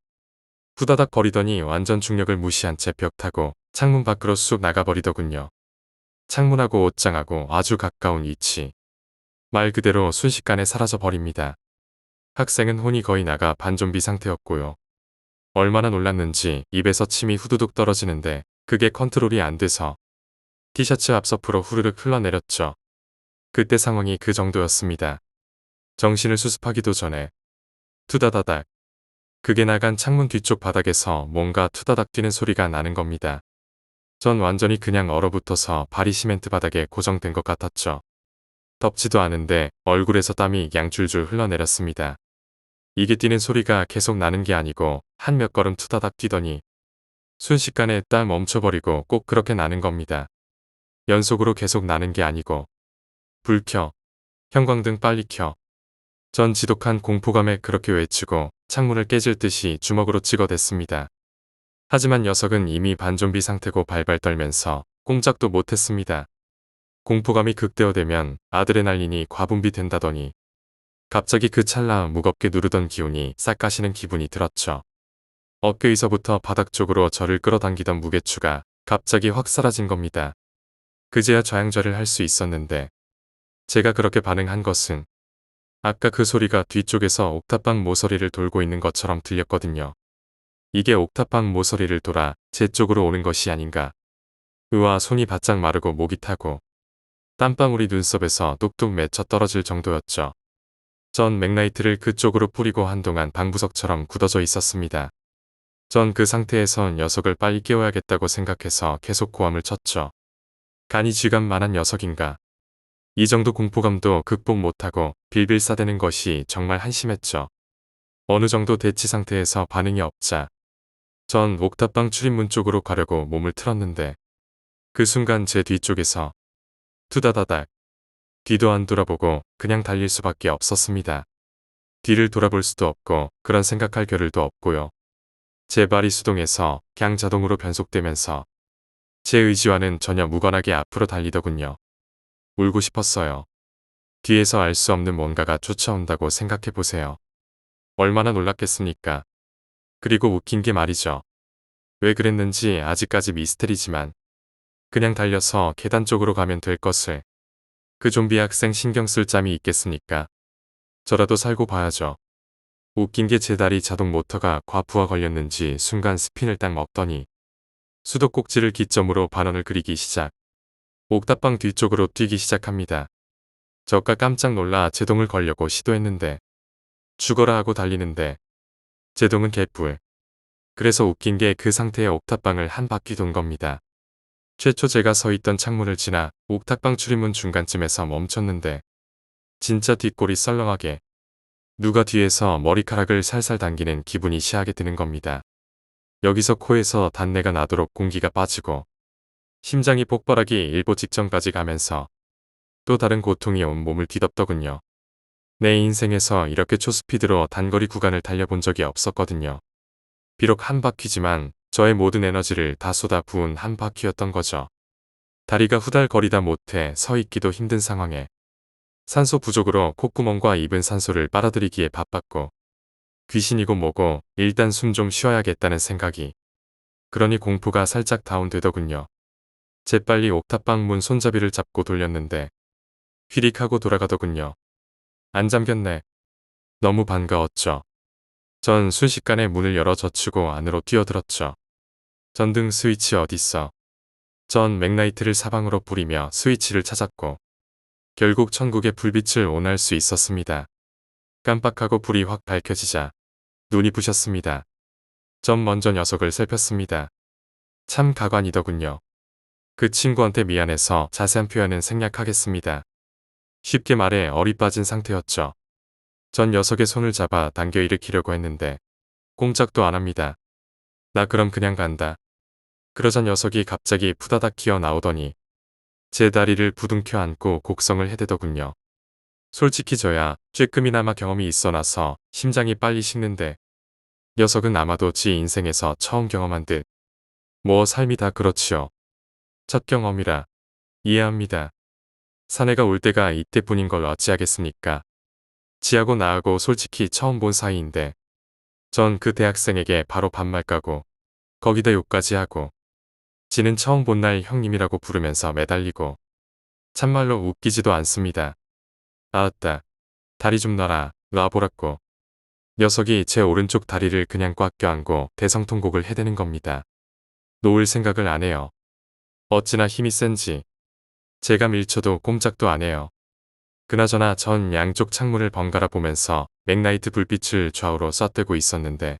[SPEAKER 1] 푸다닥 거리더니 완전 중력을 무시한 채 벽 타고 창문 밖으로 쑥 나가버리더군요. 창문하고 옷장하고 아주 가까운 위치. 말 그대로 순식간에 사라져버립니다. 학생은 혼이 거의 나가 반좀비 상태였고요. 얼마나 놀랐는지 입에서 침이 후두둑 떨어지는데 그게 컨트롤이 안 돼서 티셔츠 앞서프로 후르륵 흘러내렸죠. 그때 상황이 그 정도였습니다. 정신을 수습하기도 전에 투다다닥 그게 나간 창문 뒤쪽 바닥에서 뭔가 투다닥 뛰는 소리가 나는 겁니다. 전 완전히 그냥 얼어붙어서 발이 시멘트 바닥에 고정된 것 같았죠. 덥지도 않은데 얼굴에서 땀이 양줄줄 흘러내렸습니다. 이게 뛰는 소리가 계속 나는 게 아니고 한 몇 걸음 투다닥 뛰더니 순식간에 딱 멈춰버리고 꼭 그렇게 나는 겁니다. 연속으로 계속 나는 게 아니고 불 켜, 형광등 빨리 켜. 전 지독한 공포감에 그렇게 외치고 창문을 깨질 듯이 주먹으로 찍어댔습니다. 하지만 녀석은 이미 반좀비 상태고 발발 떨면서 꼼짝도 못했습니다. 공포감이 극대화되면 아드레날린이 과분비된다더니 갑자기 그 찰나 무겁게 누르던 기운이 싹 가시는 기분이 들었죠. 어깨에서부터 바닥 쪽으로 저를 끌어당기던 무게추가 갑자기 확 사라진 겁니다. 그제야 좌양좌를 할 수 있었는데 제가 그렇게 반응한 것은 아까 그 소리가 뒤쪽에서 옥탑방 모서리를 돌고 있는 것처럼 들렸거든요. 이게 옥탑방 모서리를 돌아 제 쪽으로 오는 것이 아닌가. 으아 손이 바짝 마르고 목이 타고 땀방울이 눈썹에서 뚝뚝 맺혀 떨어질 정도였죠. 전 맥라이트를 그쪽으로 뿌리고 한동안 방부석처럼 굳어져 있었습니다. 전 그 상태에선 녀석을 빨리 깨워야겠다고 생각해서 계속 고함을 쳤죠. 간이 쥐감만한 녀석인가. 이 정도 공포감도 극복 못하고 빌빌 싸대는 것이 정말 한심했죠. 어느 정도 대치 상태에서 반응이 없자 전 옥탑방 출입문 쪽으로 가려고 몸을 틀었는데 그 순간 제 뒤쪽에서 투다다닥 뒤도 안 돌아보고 그냥 달릴 수밖에 없었습니다. 뒤를 돌아볼 수도 없고 그런 생각할 겨를도 없고요. 제 발이 수동해서 그냥 자동으로 변속되면서 제 의지와는 전혀 무관하게 앞으로 달리더군요. 울고 싶었어요. 뒤에서 알 수 없는 뭔가가 쫓아온다고 생각해보세요. 얼마나 놀랐겠습니까? 그리고 웃긴 게 말이죠. 왜 그랬는지 아직까지 미스테리지만 그냥 달려서 계단 쪽으로 가면 될 것을 그 좀비 학생 신경 쓸 짬이 있겠습니까? 저라도 살고 봐야죠. 웃긴 게 제 다리 자동 모터가 과부하 걸렸는지 순간 스핀을 딱 먹더니 수도꼭지를 기점으로 반원을 그리기 시작. 옥탑방 뒤쪽으로 뛰기 시작합니다. 저가 깜짝 놀라 제동을 걸려고 시도했는데 죽어라 하고 달리는데 제동은 개뿔. 그래서 웃긴 게 그 상태의 옥탑방을 한 바퀴 돈 겁니다. 최초 제가 서 있던 창문을 지나 옥탑방 출입문 중간쯤에서 멈췄는데 진짜 뒷골이 썰렁하게 누가 뒤에서 머리카락을 살살 당기는 기분이 시하게 드는 겁니다. 여기서 코에서 단내가 나도록 공기가 빠지고 심장이 폭발하기 일보 직전까지 가면서 또 다른 고통이 온 몸을 뒤덮더군요. 내 인생에서 이렇게 초스피드로 단거리 구간을 달려본 적이 없었거든요. 비록 한 바퀴지만 저의 모든 에너지를 다 쏟아 부은 한 바퀴였던 거죠. 다리가 후달거리다 못해 서 있기도 힘든 상황에 산소 부족으로 콧구멍과 입은 산소를 빨아들이기에 바빴고 귀신이고 뭐고 일단 숨 좀 쉬어야겠다는 생각이 그러니 공포가 살짝 다운되더군요. 재빨리 옥탑방 문 손잡이를 잡고 돌렸는데 휘릭하고 돌아가더군요. 안 잠겼네. 너무 반가웠죠. 전 순식간에 문을 열어 젖히고 안으로 뛰어들었죠. 전등 스위치 어딨어? 전 맥라이트를 사방으로 뿌리며 스위치를 찾았고 결국 천국의 불빛을 온할 수 있었습니다. 깜빡하고 불이 확 밝혀지자 눈이 부셨습니다. 전 먼저 녀석을 살폈습니다. 참 가관이더군요. 그 친구한테 미안해서 자세한 표현은 생략하겠습니다. 쉽게 말해 얼이 빠진 상태였죠. 전 녀석의 손을 잡아 당겨 일으키려고 했는데 꼼짝도 안 합니다. 나 그럼 그냥 간다. 그러자 녀석이 갑자기 푸다닥 기어 나오더니 제 다리를 부둥켜 안고 곡성을 해대더군요. 솔직히 저야 쬐끔이나마 경험이 있어 나서 심장이 빨리 식는데 녀석은 아마도 지 인생에서 처음 경험한 듯. 뭐 삶이 다 그렇지요. 첫 경험이라 이해합니다. 사내가 올 때가 이때뿐인 걸 어찌하겠습니까. 지하고 나하고 솔직히 처음 본 사이인데 전 그 대학생에게 바로 반말 까고 거기다 욕까지 하고 지는 처음 본 날 형님이라고 부르면서 매달리고 참말로 웃기지도 않습니다. 아따 다리 좀 놔라 놔보라고. 녀석이 제 오른쪽 다리를 그냥 꽉 껴안고 대성통곡을 해대는 겁니다. 놓을 생각을 안 해요. 어찌나 힘이 센지 제가 밀쳐도 꼼짝도 안 해요. 그나저나 전 양쪽 창문을 번갈아 보면서 맥라이트 불빛을 좌우로 쏴대고 있었는데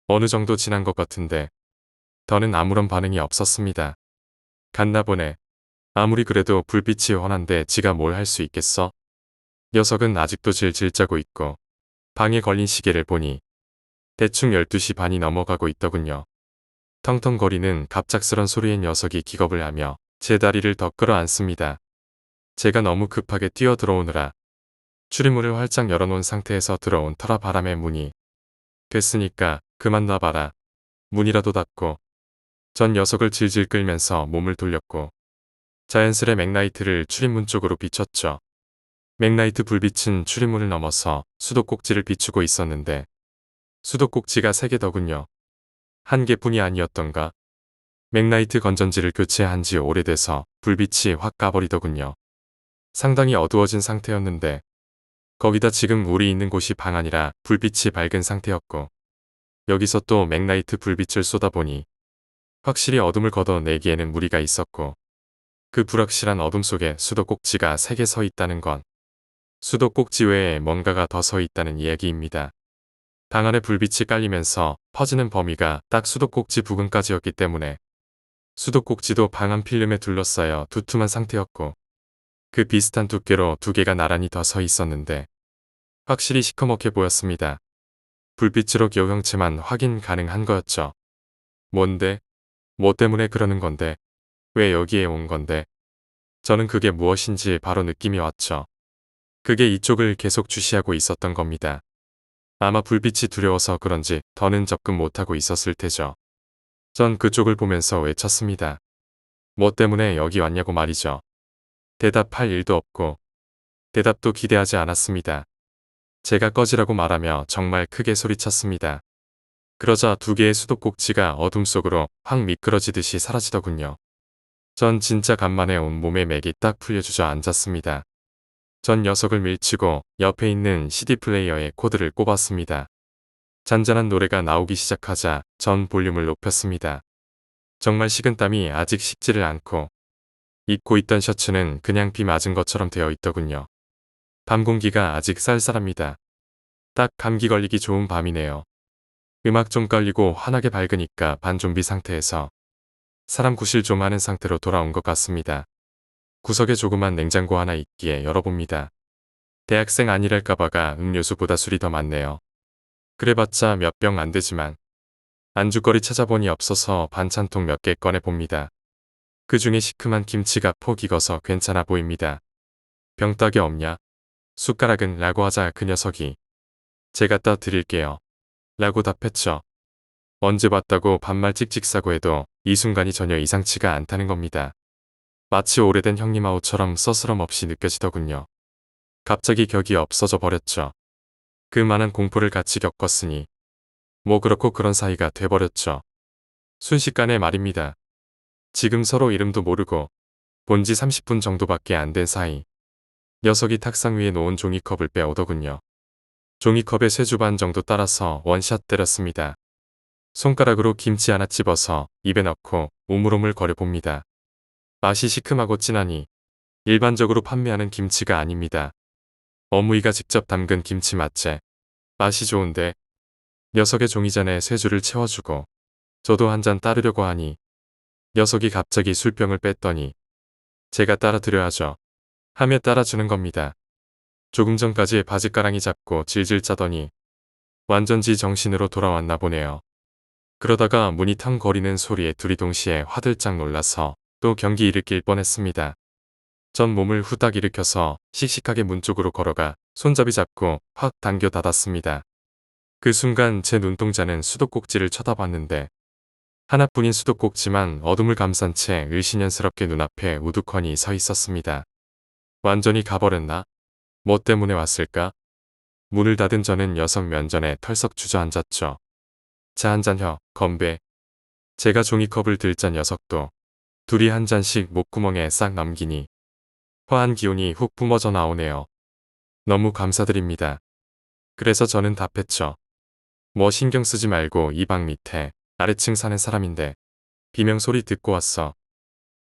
[SPEAKER 1] 어느 정도 지난 것 같은데 더는 아무런 반응이 없었습니다. 갔나 보네. 아무리 그래도 불빛이 훤한데 지가 뭘 할 수 있겠어? 녀석은 아직도 질질 짜고 있고 방에 걸린 시계를 보니 대충 12시 반이 넘어가고 있더군요. 텅텅거리는 갑작스런 소리에 녀석이 기겁을 하며 제 다리를 더 끌어안습니다. 제가 너무 급하게 뛰어 들어오느라 출입문을 활짝 열어놓은 상태에서 들어온 터라 바람의 문이 됐으니까 그만 놔봐라. 문이라도 닫고 전 녀석을 질질 끌면서 몸을 돌렸고 자연스레 맥라이트를 출입문 쪽으로 비췄죠. 맥라이트 불빛은 출입문을 넘어서 수도꼭지를 비추고 있었는데 수도꼭지가 3개더군요. 한 개뿐이 아니었던가. 맥라이트 건전지를 교체한 지 오래돼서 불빛이 확 까버리더군요. 상당히 어두워진 상태였는데 거기다 지금 우리 있는 곳이 방 안이라 불빛이 밝은 상태였고 여기서 또 맥라이트 불빛을 쏟아보니 확실히 어둠을 걷어내기에는 무리가 있었고 그 불확실한 어둠 속에 수도꼭지가 3개 서 있다는 건 수도꼭지 외에 뭔가가 더 서 있다는 이야기입니다. 방 안에 불빛이 깔리면서 퍼지는 범위가 딱 수도꼭지 부근까지였기 때문에 수도꼭지도 방안 필름에 둘러싸여 두툼한 상태였고 그 비슷한 두께로 두 개가 나란히 더 서 있었는데 확실히 시커멓게 보였습니다. 불빛으로 겨우 형체만 확인 가능한 거였죠. 뭔데? 뭐 때문에 그러는 건데? 왜 여기에 온 건데? 저는 그게 무엇인지 바로 느낌이 왔죠. 그게 이쪽을 계속 주시하고 있었던 겁니다. 아마 불빛이 두려워서 그런지 더는 접근 못하고 있었을 테죠. 전 그쪽을 보면서 외쳤습니다. 뭐 때문에 여기 왔냐고 말이죠. 대답할 일도 없고 대답도 기대하지 않았습니다. 제가 꺼지라고 말하며 정말 크게 소리쳤습니다. 그러자 두 개의 수도꼭지가 어둠 속으로 확 미끄러지듯이 사라지더군요. 전 진짜 간만에 온몸에 맥이 딱 풀려 주저앉았습니다. 전 녀석을 밀치고 옆에 있는 CD 플레이어에 코드를 꼽았습니다. 잔잔한 노래가 나오기 시작하자 전 볼륨을 높였습니다. 정말 식은땀이 아직 식지를 않고 입고 있던 셔츠는 그냥 비 맞은 것처럼 되어 있더군요. 밤 공기가 아직 쌀쌀합니다. 딱 감기 걸리기 좋은 밤이네요. 음악 좀 깔리고 환하게 밝으니까 반좀비 상태에서 사람 구실 좀 하는 상태로 돌아온 것 같습니다. 구석에 조그만 냉장고 하나 있기에 열어봅니다. 대학생 아니랄까봐가 음료수보다 술이 더 많네요. 그래봤자 몇 병 안 되지만 안주거리 찾아보니 없어서 반찬통 몇 개 꺼내봅니다. 그 중에 시큼한 김치가 폭 익어서 괜찮아 보입니다. 병따개 없냐? 숟가락은? 라고 하자 그 녀석이 제가 떠드릴게요. 라고 답했죠. 언제 봤다고 반말 찍찍 싸고 해도 이 순간이 전혀 이상치가 않다는 겁니다. 마치 오래된 형님아우처럼 서스럼 없이 느껴지더군요. 갑자기 격이 없어져 버렸죠. 그 많은 공포를 같이 겪었으니 뭐 그렇고 그런 사이가 돼버렸죠. 순식간에 말입니다. 지금 서로 이름도 모르고 본지 30분 정도밖에 안 된 사이 녀석이 탁상 위에 놓은 종이컵을 빼오더군요. 종이컵에 세 주 반 정도 따라서 원샷 때렸습니다. 손가락으로 김치 하나 집어서 입에 넣고 오물오물 거려봅니다. 맛이 시큼하고 진하니 일반적으로 판매하는 김치가 아닙니다. 어무이가 직접 담근 김치 맛째. 맛이 좋은데 녀석의 종이잔에 세 줄을 채워주고 저도 한 잔 따르려고 하니 녀석이 갑자기 술병을 뺐더니 제가 따라 드려야죠. 하며 따라주는 겁니다. 조금 전까지 바짓가랑이 잡고 질질 짜더니 완전지 정신으로 돌아왔나 보네요. 그러다가 문이 텅 거리는 소리에 둘이 동시에 화들짝 놀라서 또 경기 일으킬 뻔했습니다. 전 몸을 후딱 일으켜서 씩씩하게 문 쪽으로 걸어가 손잡이 잡고 확 당겨 닫았습니다. 그 순간 제 눈동자는 수도꼭지를 쳐다봤는데 하나뿐인 수도꼭지만 어둠을 감싼 채 을씨년스럽게 눈앞에 우두커니 서 있었습니다. 완전히 가버렸나? 뭐 때문에 왔을까? 문을 닫은 저는 녀석 면전에 털썩 주저앉았죠. 자 한 잔혀, 건배. 제가 종이컵을 들자 녀석도 둘이 한 잔씩 목구멍에 싹 넘기니 화한 기운이 훅 뿜어져 나오네요. 너무 감사드립니다. 그래서 저는 답했죠. 뭐 신경 쓰지 말고 이 방 밑에 아래층 사는 사람인데 비명소리 듣고 왔어.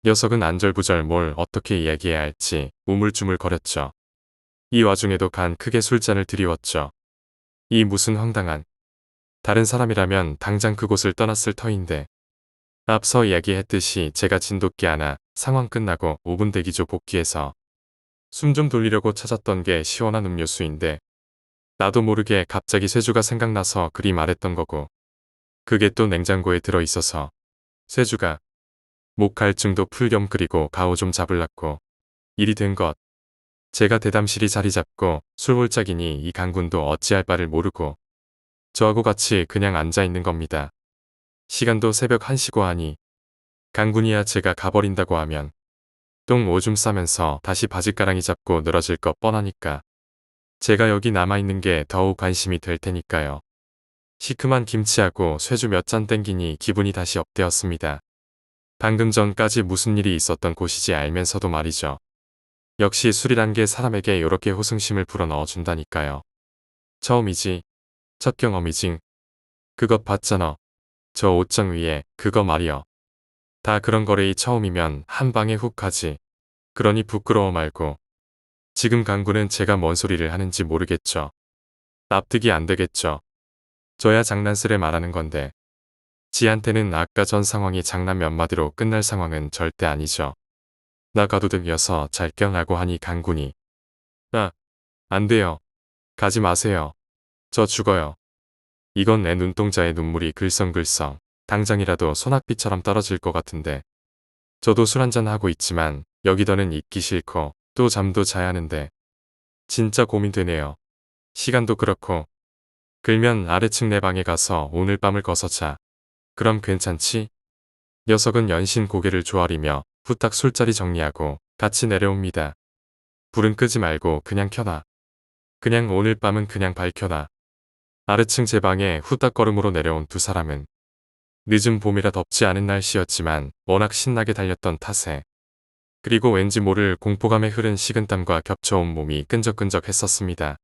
[SPEAKER 1] 녀석은 안절부절 뭘 어떻게 이야기해야 할지 우물쭈물거렸죠. 이 와중에도 간 크게 술잔을 들이웠죠. 이 무슨 황당한. 다른 사람이라면 당장 그곳을 떠났을 터인데 앞서 이야기했듯이 제가 진돗개 하나 상황 끝나고 5분 대기조 복귀해서 숨 좀 돌리려고 찾았던 게 시원한 음료수인데 나도 모르게 갑자기 쇠주가 생각나서 그리 말했던 거고 그게 또 냉장고에 들어있어서 쇠주가 목 갈증도 풀 겸 그리고 가오 좀 잡을랐고 일이 된 것. 제가 대담실이 자리 잡고 술몰짝이니 이 강군도 어찌할 바를 모르고 저하고 같이 그냥 앉아있는 겁니다. 시간도 새벽 1시고 하니 강군이야 제가 가버린다고 하면 똥 오줌 싸면서 다시 바짓가랑이 잡고 늘어질 거 뻔하니까 제가 여기 남아있는 게 더욱 관심이 될 테니까요. 시큼한 김치하고 쇠주 몇 잔 땡기니 기분이 다시 업되었습니다. 방금 전까지 무슨 일이 있었던 곳이지 알면서도 말이죠. 역시 술이란 게 사람에게 요렇게 호승심을 불어넣어준다니까요. 처음이지. 첫 경험이지. 그것 봤잖아. 저 옷장 위에 그거 말이여. 다 그런 거래이 처음이면 한 방에 훅 가지. 그러니 부끄러워 말고. 지금 강구는 제가 뭔 소리를 하는지 모르겠죠. 납득이 안 되겠죠. 저야 장난스레 말하는 건데 지한테는 아까 전 상황이 장난 몇 마디로 끝날 상황은 절대 아니죠. 나 가도등이어서 잘 껴나고 하니 강군이 안 돼요. 가지 마세요. 저 죽어요. 이건 내 눈동자에 눈물이 글썽글썽 당장이라도 소낙비처럼 떨어질 것 같은데 저도 술 한잔 하고 있지만 여기더는 있기 싫고 또 잠도 자야 하는데 진짜 고민되네요. 시간도 그렇고 그러면 아래층 내 방에 가서 오늘 밤을 거서 자. 그럼 괜찮지? 녀석은 연신 고개를 조아리며 후딱 술자리 정리하고 같이 내려옵니다. 불은 끄지 말고 그냥 켜놔. 그냥 오늘 밤은 그냥 밝혀놔. 아래층 제 방에 후딱 걸음으로 내려온 두 사람은 늦은 봄이라 덥지 않은 날씨였지만 워낙 신나게 달렸던 탓에 그리고 왠지 모를 공포감에 흐른 식은땀과 겹쳐온 몸이 끈적끈적했었습니다.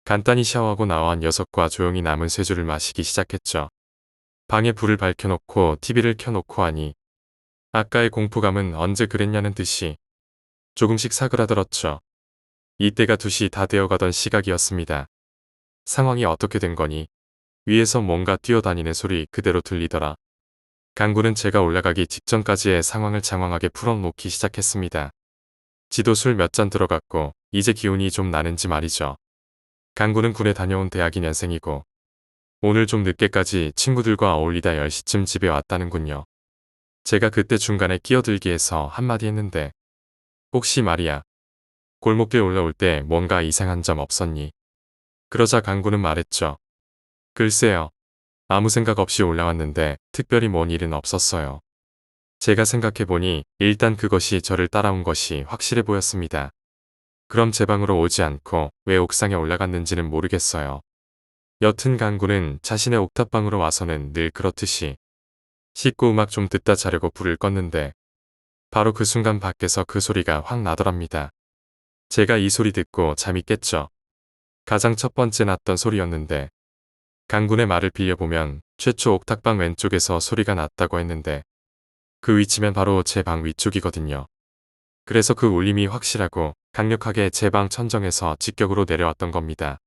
[SPEAKER 1] 간단히 샤워하고 나와 녀석과 조용히 남은 쇠주를 마시기 시작했죠. 방에 불을 밝혀놓고 TV를 켜놓고 하니 아까의 공포감은 언제 그랬냐는 듯이 조금씩 사그라들었죠. 이때가 2시 다 되어가던 시각이었습니다. 상황이 어떻게 된 거니? 위에서 뭔가 뛰어다니는 소리 그대로 들리더라. 강군은 제가 올라가기 직전까지의 상황을 장황하게 풀어놓기 시작했습니다. 지도 술 몇 잔 들어갔고 이제 기운이 좀 나는지 말이죠. 강군은 군에 다녀온 대학 2년생이고 오늘 좀 늦게까지 친구들과 어울리다 10시쯤 집에 왔다는군요. 제가 그때 중간에 끼어들기 해서 한마디 했는데 혹시 말이야. 골목길 올라올 때 뭔가 이상한 점 없었니? 그러자 강군은 말했죠. 글쎄요. 아무 생각 없이 올라왔는데 특별히 뭔 일은 없었어요. 제가 생각해보니 일단 그것이 저를 따라온 것이 확실해 보였습니다. 그럼 제 방으로 오지 않고 왜 옥상에 올라갔는지는 모르겠어요. 여튼 강군은 자신의 옥탑방으로 와서는 늘 그렇듯이 씻고 음악 좀 듣다 자려고 불을 껐는데 바로 그 순간 밖에서 그 소리가 확 나더랍니다. 제가 이 소리 듣고 잠이 깼죠. 가장 첫 번째 났던 소리였는데 강군의 말을 빌려보면 최초 옥탑방 왼쪽에서 소리가 났다고 했는데 그 위치면 바로 제 방 위쪽이거든요. 그래서 그 울림이 확실하고 강력하게 제 방 천정에서 직격으로 내려왔던 겁니다.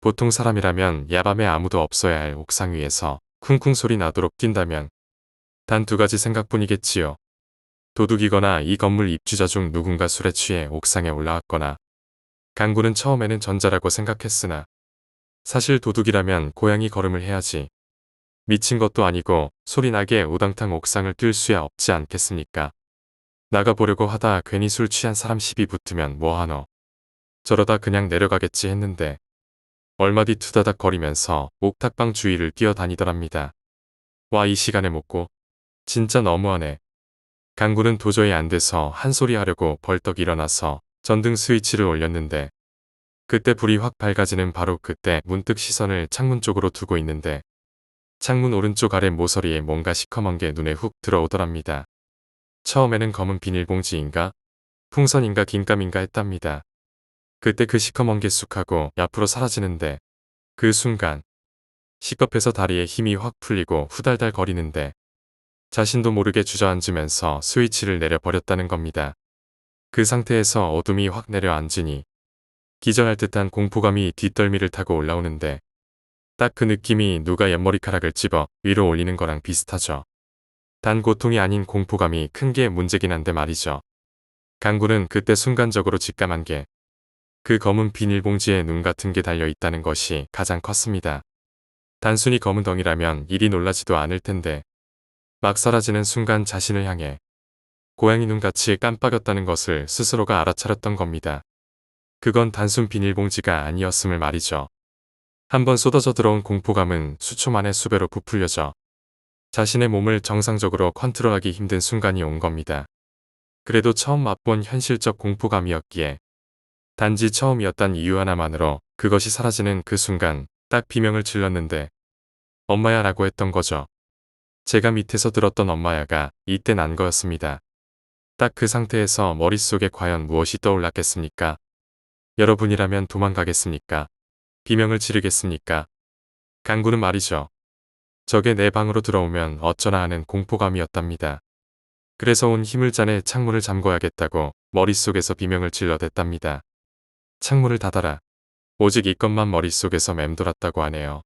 [SPEAKER 1] 보통 사람이라면 야밤에 아무도 없어야 할 옥상 위에서 쿵쿵 소리 나도록 뛴다면 단 2가지 생각뿐이겠지요. 도둑이거나 이 건물 입주자 중 누군가 술에 취해 옥상에 올라왔거나 강군은 처음에는 전자라고 생각했으나 사실 도둑이라면 고양이 걸음을 해야지. 미친 것도 아니고 소리나게 우당탕 옥상을 뛸 수야 없지 않겠습니까? 나가보려고 하다 괜히 술 취한 사람 시비 붙으면 뭐하노. 저러다 그냥 내려가겠지 했는데 얼마 뒤 투다닥 거리면서 옥탑방 주위를 뛰어다니더랍니다. 와 이 시간에 먹고 진짜 너무하네. 강군은 도저히 안 돼서 한 소리 하려고 벌떡 일어나서 전등 스위치를 올렸는데 그때 불이 확 밝아지는 바로 그때 문득 시선을 창문 쪽으로 두고 있는데 창문 오른쪽 아래 모서리에 뭔가 시커먼 게 눈에 훅 들어오더랍니다. 처음에는 검은 비닐봉지인가 풍선인가 긴감인가 했답니다. 그때 그 시커먼 게 쑥하고 옆으로 사라지는데 그 순간 시겁해서 다리에 힘이 확 풀리고 후달달 거리는데 자신도 모르게 주저앉으면서 스위치를 내려버렸다는 겁니다. 그 상태에서 어둠이 확 내려앉으니 기절할 듯한 공포감이 뒷덜미를 타고 올라오는데 딱 그 느낌이 누가 옆머리카락을 집어 위로 올리는 거랑 비슷하죠. 단 고통이 아닌 공포감이 큰 게 문제긴 한데 말이죠. 강군은 그때 순간적으로 직감한 게 그 검은 비닐봉지에 눈 같은 게 달려있다는 것이 가장 컸습니다. 단순히 검은 덩이라면 이리 놀라지도 않을 텐데 막 사라지는 순간 자신을 향해 고양이 눈같이 깜빡였다는 것을 스스로가 알아차렸던 겁니다. 그건 단순 비닐봉지가 아니었음을 말이죠. 한번 쏟아져 들어온 공포감은 수초 만에 수배로 부풀려져 자신의 몸을 정상적으로 컨트롤하기 힘든 순간이 온 겁니다. 그래도 처음 맛본 현실적 공포감이었기에 단지 처음이었단 이유 하나만으로 그것이 사라지는 그 순간 딱 비명을 질렀는데 엄마야 라고 했던 거죠. 제가 밑에서 들었던 엄마야가 이때 난 거였습니다. 딱 그 상태에서 머릿속에 과연 무엇이 떠올랐겠습니까? 여러분이라면 도망가겠습니까? 비명을 지르겠습니까? 강군은 말이죠. 저게 내 방으로 들어오면 어쩌나 하는 공포감이었답니다. 그래서 온 힘을 짜내 창문을 잠궈야겠다고 머릿속에서 비명을 질러댔답니다. 창문을 닫아라. 오직 이것만 머릿속에서 맴돌았다고 하네요.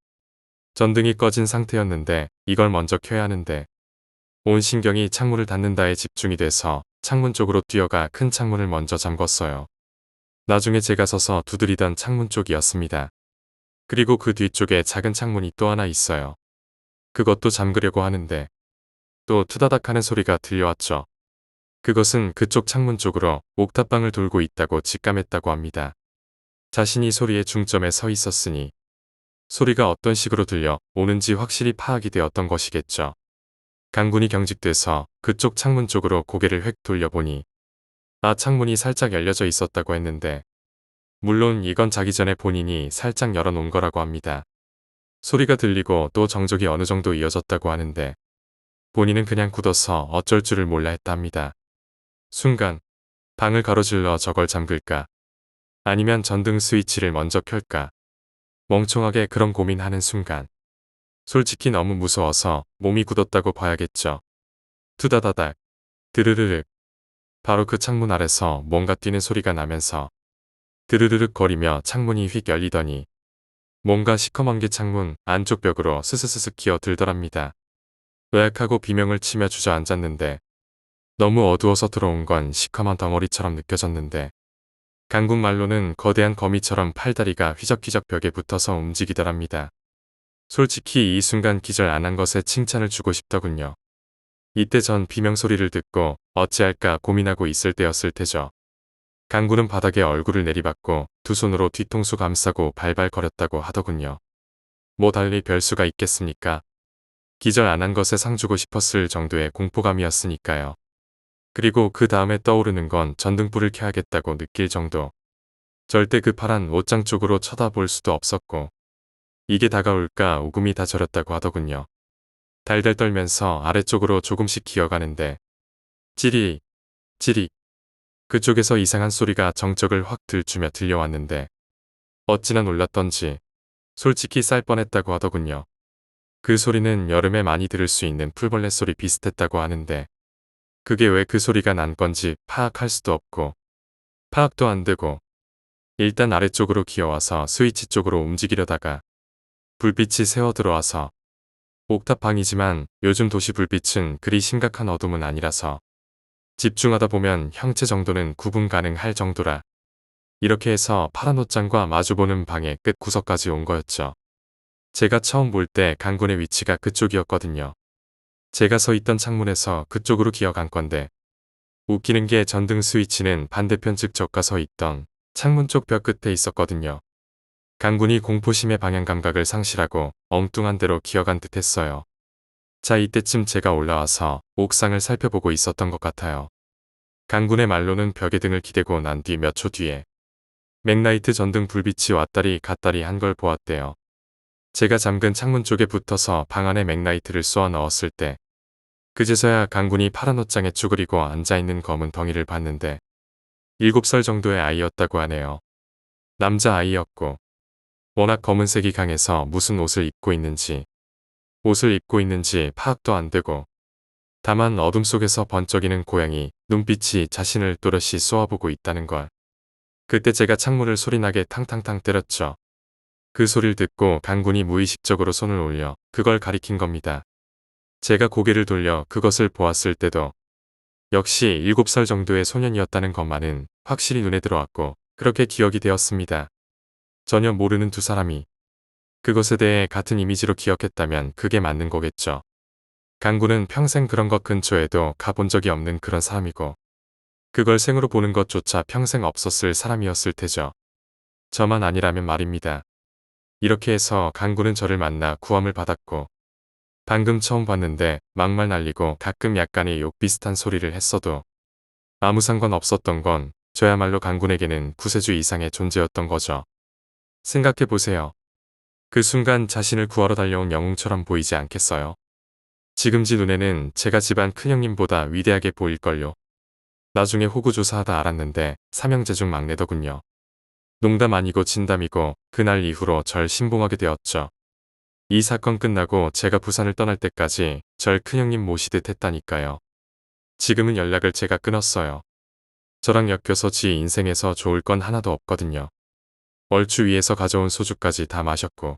[SPEAKER 1] 전등이 꺼진 상태였는데 이걸 먼저 켜야 하는데 온 신경이 창문을 닫는다에 집중이 돼서 창문 쪽으로 뛰어가 큰 창문을 먼저 잠궜어요. 나중에 제가 서서 두드리던 창문 쪽이었습니다. 그리고 그 뒤쪽에 작은 창문이 또 하나 있어요. 그것도 잠그려고 하는데 또 투다닥 하는 소리가 들려왔죠. 그것은 그쪽 창문 쪽으로 옥탑방을 돌고 있다고 직감했다고 합니다. 자신이 소리의 중점에 서 있었으니 소리가 어떤 식으로 들려 오는지 확실히 파악이 되었던 것이겠죠. 강군이 경직돼서 그쪽 창문 쪽으로 고개를 획 돌려보니 창문이 살짝 열려져 있었다고 했는데 물론 이건 자기 전에 본인이 살짝 열어놓은 거라고 합니다. 소리가 들리고 또 정적이 어느 정도 이어졌다고 하는데 본인은 그냥 굳어서 어쩔 줄을 몰라 했답니다. 순간 방을 가로질러 저걸 잠글까 아니면 전등 스위치를 먼저 켤까 멍청하게 그런 고민하는 순간 솔직히 너무 무서워서 몸이 굳었다고 봐야겠죠. 투다다닥 드르르륵 바로 그 창문 아래서 뭔가 뛰는 소리가 나면서 드르르륵 거리며 창문이 휙 열리더니 뭔가 시커먼 게 창문 안쪽 벽으로 스스스스 기어 들더랍니다. 으악하고 비명을 치며 주저앉았는데 너무 어두워서 들어온 건 시커먼 덩어리처럼 느껴졌는데 강군 말로는 거대한 거미처럼 팔다리가 휘적휘적 벽에 붙어서 움직이더랍니다. 솔직히 이 순간 기절 안 한 것에 칭찬을 주고 싶더군요. 이때 전 비명소리를 듣고 어찌할까 고민하고 있을 때였을 테죠. 강군은 바닥에 얼굴을 내리박고 두 손으로 뒤통수 감싸고 발발거렸다고 하더군요. 뭐 달리 별수가 있겠습니까? 기절 안 한 것에 상 주고 싶었을 정도의 공포감이었으니까요. 그리고 그 다음에 떠오르는 건 전등불을 켜야겠다고 느낄 정도. 절대 그 파란 옷장 쪽으로 쳐다볼 수도 없었고 이게 다가올까 오금이 다 저렸다고 하더군요. 달달 떨면서 아래쪽으로 조금씩 기어가는데 찌리 찌리 그쪽에서 이상한 소리가 정적을 확 들추며 들려왔는데 어찌나 놀랐던지 솔직히 쌀 뻔했다고 하더군요. 그 소리는 여름에 많이 들을 수 있는 풀벌레 소리 비슷했다고 하는데 그게 왜 그 소리가 난 건지 파악할 수도 없고 파악도 안 되고 일단 아래쪽으로 기어와서 스위치 쪽으로 움직이려다가 불빛이 새어 들어와서 옥탑방이지만 요즘 도시 불빛은 그리 심각한 어둠은 아니라서 집중하다 보면 형체 정도는 구분 가능할 정도라 이렇게 해서 파란 옷장과 마주보는 방의 끝 구석까지 온 거였죠. 제가 처음 볼 때 강군의 위치가 그쪽이었거든요. 제가 서 있던 창문에서 그쪽으로 기어간 건데 웃기는 게 전등 스위치는 반대편 즉 저가 서 있던 창문 쪽 벽 끝에 있었거든요. 강군이 공포심의 방향 감각을 상실하고 엉뚱한 데로 기어간 듯 했어요. 자, 이때쯤 제가 올라와서 옥상을 살펴보고 있었던 것 같아요. 강군의 말로는 벽에 등을 기대고 난 뒤 몇 초 뒤에 맥라이트 전등 불빛이 왔다리 갔다리 한 걸 보았대요. 제가 잠근 창문 쪽에 붙어서 방 안에 맥라이트를 쏘아 넣었을 때 그제서야 강군이 파란 옷장에 쭈그리고 앉아있는 검은 덩이를 봤는데 7살 정도의 아이였다고 하네요. 남자아이였고 워낙 검은색이 강해서 무슨 옷을 입고 있는지 파악도 안 되고 다만 어둠 속에서 번쩍이는 고양이 눈빛이 자신을 또렷이 쏘아보고 있다는 걸. 그때 제가 창문을 소리나게 탕탕탕 때렸죠. 그 소리를 듣고 강군이 무의식적으로 손을 올려 그걸 가리킨 겁니다. 제가 고개를 돌려 그것을 보았을 때도 역시 7살 정도의 소년이었다는 것만은 확실히 눈에 들어왔고 그렇게 기억이 되었습니다. 전혀 모르는 두 사람이 그것에 대해 같은 이미지로 기억했다면 그게 맞는 거겠죠. 강군은 평생 그런 것 근처에도 가본 적이 없는 그런 사람이고 그걸 생으로 보는 것조차 평생 없었을 사람이었을 테죠. 저만 아니라면 말입니다. 이렇게 해서 강군은 저를 만나 구함을 받았고 방금 처음 봤는데 막말 날리고 가끔 약간의 욕 비슷한 소리를 했어도 아무 상관 없었던 건 저야말로 강군에게는 구세주 이상의 존재였던 거죠. 생각해보세요. 그 순간 자신을 구하러 달려온 영웅처럼 보이지 않겠어요? 지금 지 눈에는 제가 집안 큰형님보다 위대하게 보일걸요. 나중에 호구조사하다 알았는데 삼형제 중 막내더군요. 농담 아니고 진담이고 그날 이후로 절 신봉하게 되었죠. 이 사건 끝나고 제가 부산을 떠날 때까지 절 큰형님 모시듯 했다니까요. 지금은 연락을 제가 끊었어요. 저랑 엮여서 지 인생에서 좋을 건 하나도 없거든요. 얼추 위에서 가져온 소주까지 다 마셨고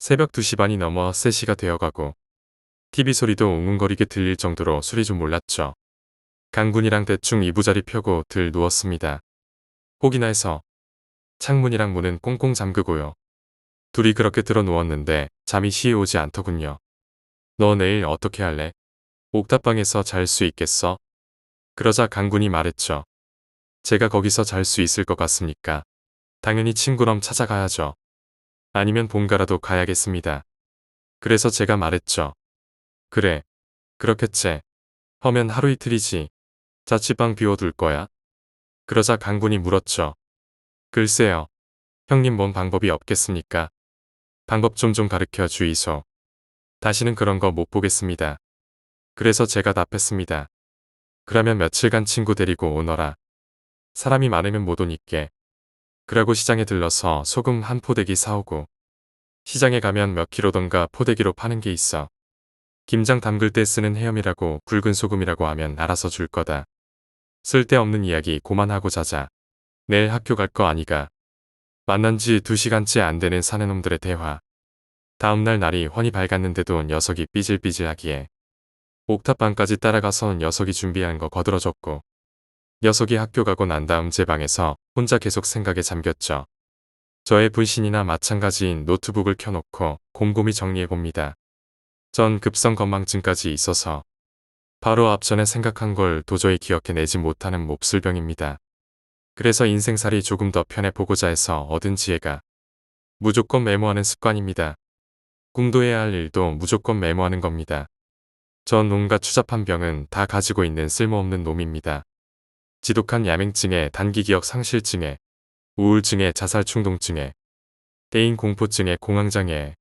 [SPEAKER 1] 새벽 2시 반이 넘어 3시가 되어가고 TV 소리도 웅웅거리게 들릴 정도로 술이 좀 몰랐죠. 강군이랑 대충 이부자리 펴고 들 누웠습니다. 혹이나 해서 창문이랑 문은 꽁꽁 잠그고요. 둘이 그렇게 들어 누웠는데 잠이 쉬이 오지 않더군요. 너 내일 어떻게 할래? 옥탑방에서 잘 수 있겠어? 그러자 강군이 말했죠. 제가 거기서 잘 수 있을 것 같습니까? 당연히 친구럼 찾아가야죠. 아니면 본가라도 가야겠습니다. 그래서 제가 말했죠. 그래, 그렇겠지. 허면 하루 이틀이지. 자취방 비워둘 거야? 그러자 강군이 물었죠. 글쎄요. 형님 뭔 방법이 없겠습니까? 방법 좀 가르쳐 주이소. 다시는 그런 거 못 보겠습니다. 그래서 제가 답했습니다. 그러면 며칠간 친구 데리고 오너라. 사람이 많으면 못 오니께. 그러고 시장에 들러서 소금 한 포대기 사오고 시장에 가면 몇 킬로던가 포대기로 파는 게 있어. 김장 담글 때 쓰는 해염이라고 굵은 소금이라고 하면 알아서 줄 거다. 쓸데없는 이야기 고만하고 자자. 내일 학교 갈 거 아니가. 만난 지 2시간째 안 되는 사내놈들의 대화. 다음날 날이 훤히 밝았는데도 녀석이 삐질삐질하기에 옥탑방까지 따라가서 녀석이 준비한 거 거들어줬고 녀석이 학교 가고 난 다음 제 방에서 혼자 계속 생각에 잠겼죠. 저의 분신이나 마찬가지인 노트북을 켜놓고 곰곰이 정리해봅니다. 전 급성 건망증까지 있어서 바로 앞전에 생각한 걸 도저히 기억해내지 못하는 몹쓸병입니다. 그래서 인생살이 조금 더 편해보고자 해서 얻은 지혜가 무조건 메모하는 습관입니다. 꿈도 해야 할 일도 무조건 메모하는 겁니다. 전 온갖 추잡한 병은 다 가지고 있는 쓸모없는 놈입니다. 지독한 야맹증에 단기기억 상실증에 우울증에 자살충동증에 대인 공포증에 공황장애에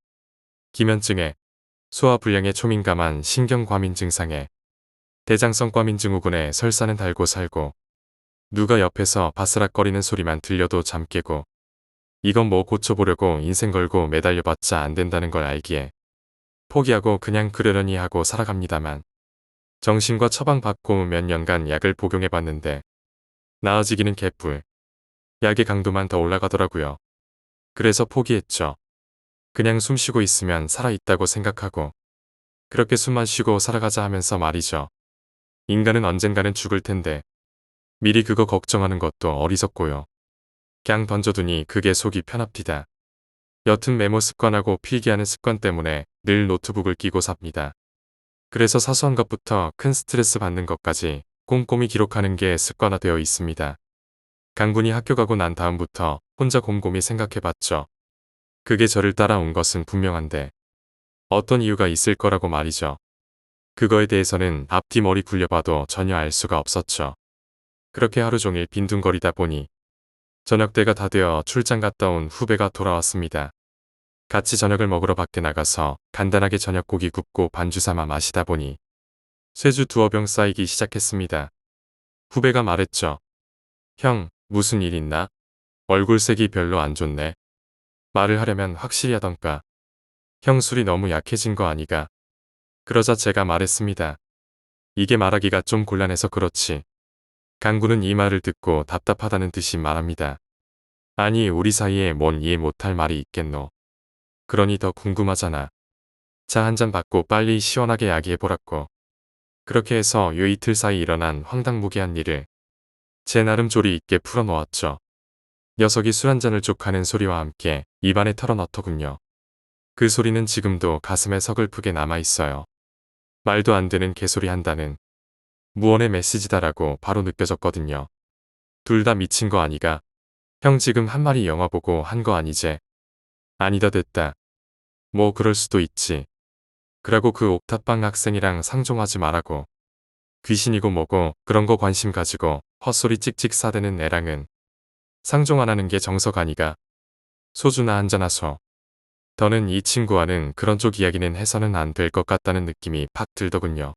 [SPEAKER 1] 기면증에 소화불량에 초민감한 신경과민 증상에 대장성 과민 증후군에 설사는 달고 살고 누가 옆에서 바스락거리는 소리만 들려도 잠 깨고 이건 뭐 고쳐보려고 인생 걸고 매달려봤자 안 된다는 걸 알기에 포기하고 그냥 그러려니 하고 살아갑니다만 정신과 처방받고 몇 년간 약을 복용해봤는데 나아지기는 개뿔. 약의 강도만 더 올라가더라고요. 그래서 포기했죠. 그냥 숨 쉬고 있으면 살아있다고 생각하고 그렇게 숨만 쉬고 살아가자 하면서 말이죠. 인간은 언젠가는 죽을 텐데 미리 그거 걱정하는 것도 어리석고요. 그냥 던져두니 그게 속이 편합디다. 여튼 메모 습관하고 필기하는 습관 때문에 늘 노트북을 끼고 삽니다. 그래서 사소한 것부터 큰 스트레스 받는 것까지 꼼꼼히 기록하는 게 습관화되어 있습니다. 강군이 학교 가고 난 다음부터 혼자 곰곰이 생각해봤죠. 그게 저를 따라온 것은 분명한데 어떤 이유가 있을 거라고 말이죠. 그거에 대해서는 앞뒤 머리 굴려봐도 전혀 알 수가 없었죠. 그렇게 하루 종일 빈둥거리다 보니 저녁 때가 다 되어 출장 갔다 온 후배가 돌아왔습니다. 같이 저녁을 먹으러 밖에 나가서 간단하게 저녁고기 굽고 반주 삼아 마시다 보니 쇠주 2병 쌓이기 시작했습니다. 후배가 말했죠. 형, 무슨 일 있나? 얼굴색이 별로 안 좋네. 말을 하려면 확실히 하던가. 형 술이 너무 약해진 거 아니가? 그러자 제가 말했습니다. 이게 말하기가 좀 곤란해서 그렇지. 강구는 이 말을 듣고 답답하다는 듯이 말합니다. 아니 우리 사이에 뭔 이해 못할 말이 있겠노. 그러니 더 궁금하잖아. 차 한 잔 받고 빨리 시원하게 야기해보라고. 그렇게 해서 요 이틀 사이 일어난 황당무계한 일을 제 나름 조리 있게 풀어놓았죠. 녀석이 술 한 잔을 쭉 하는 소리와 함께 입안에 털어넣더군요. 그 소리는 지금도 가슴에 서글프게 남아있어요. 말도 안 되는 개소리 한다는 무언의 메시지다라고 바로 느껴졌거든요. 둘 다 미친 거 아니가? 형 지금 한 마리 영화 보고 한 거 아니제? 아니다 됐다. 뭐 그럴 수도 있지. 그러고 그 옥탑방 학생이랑 상종하지 말라고. 귀신이고 뭐고 그런 거 관심 가지고 헛소리 찍찍 싸대는 애랑은 상종 안 하는 게 정석 아니가? 소주나 한잔 하소. 더는 이 친구와는 그런 쪽 이야기는 해서는 안 될 것 같다는 느낌이 팍 들더군요.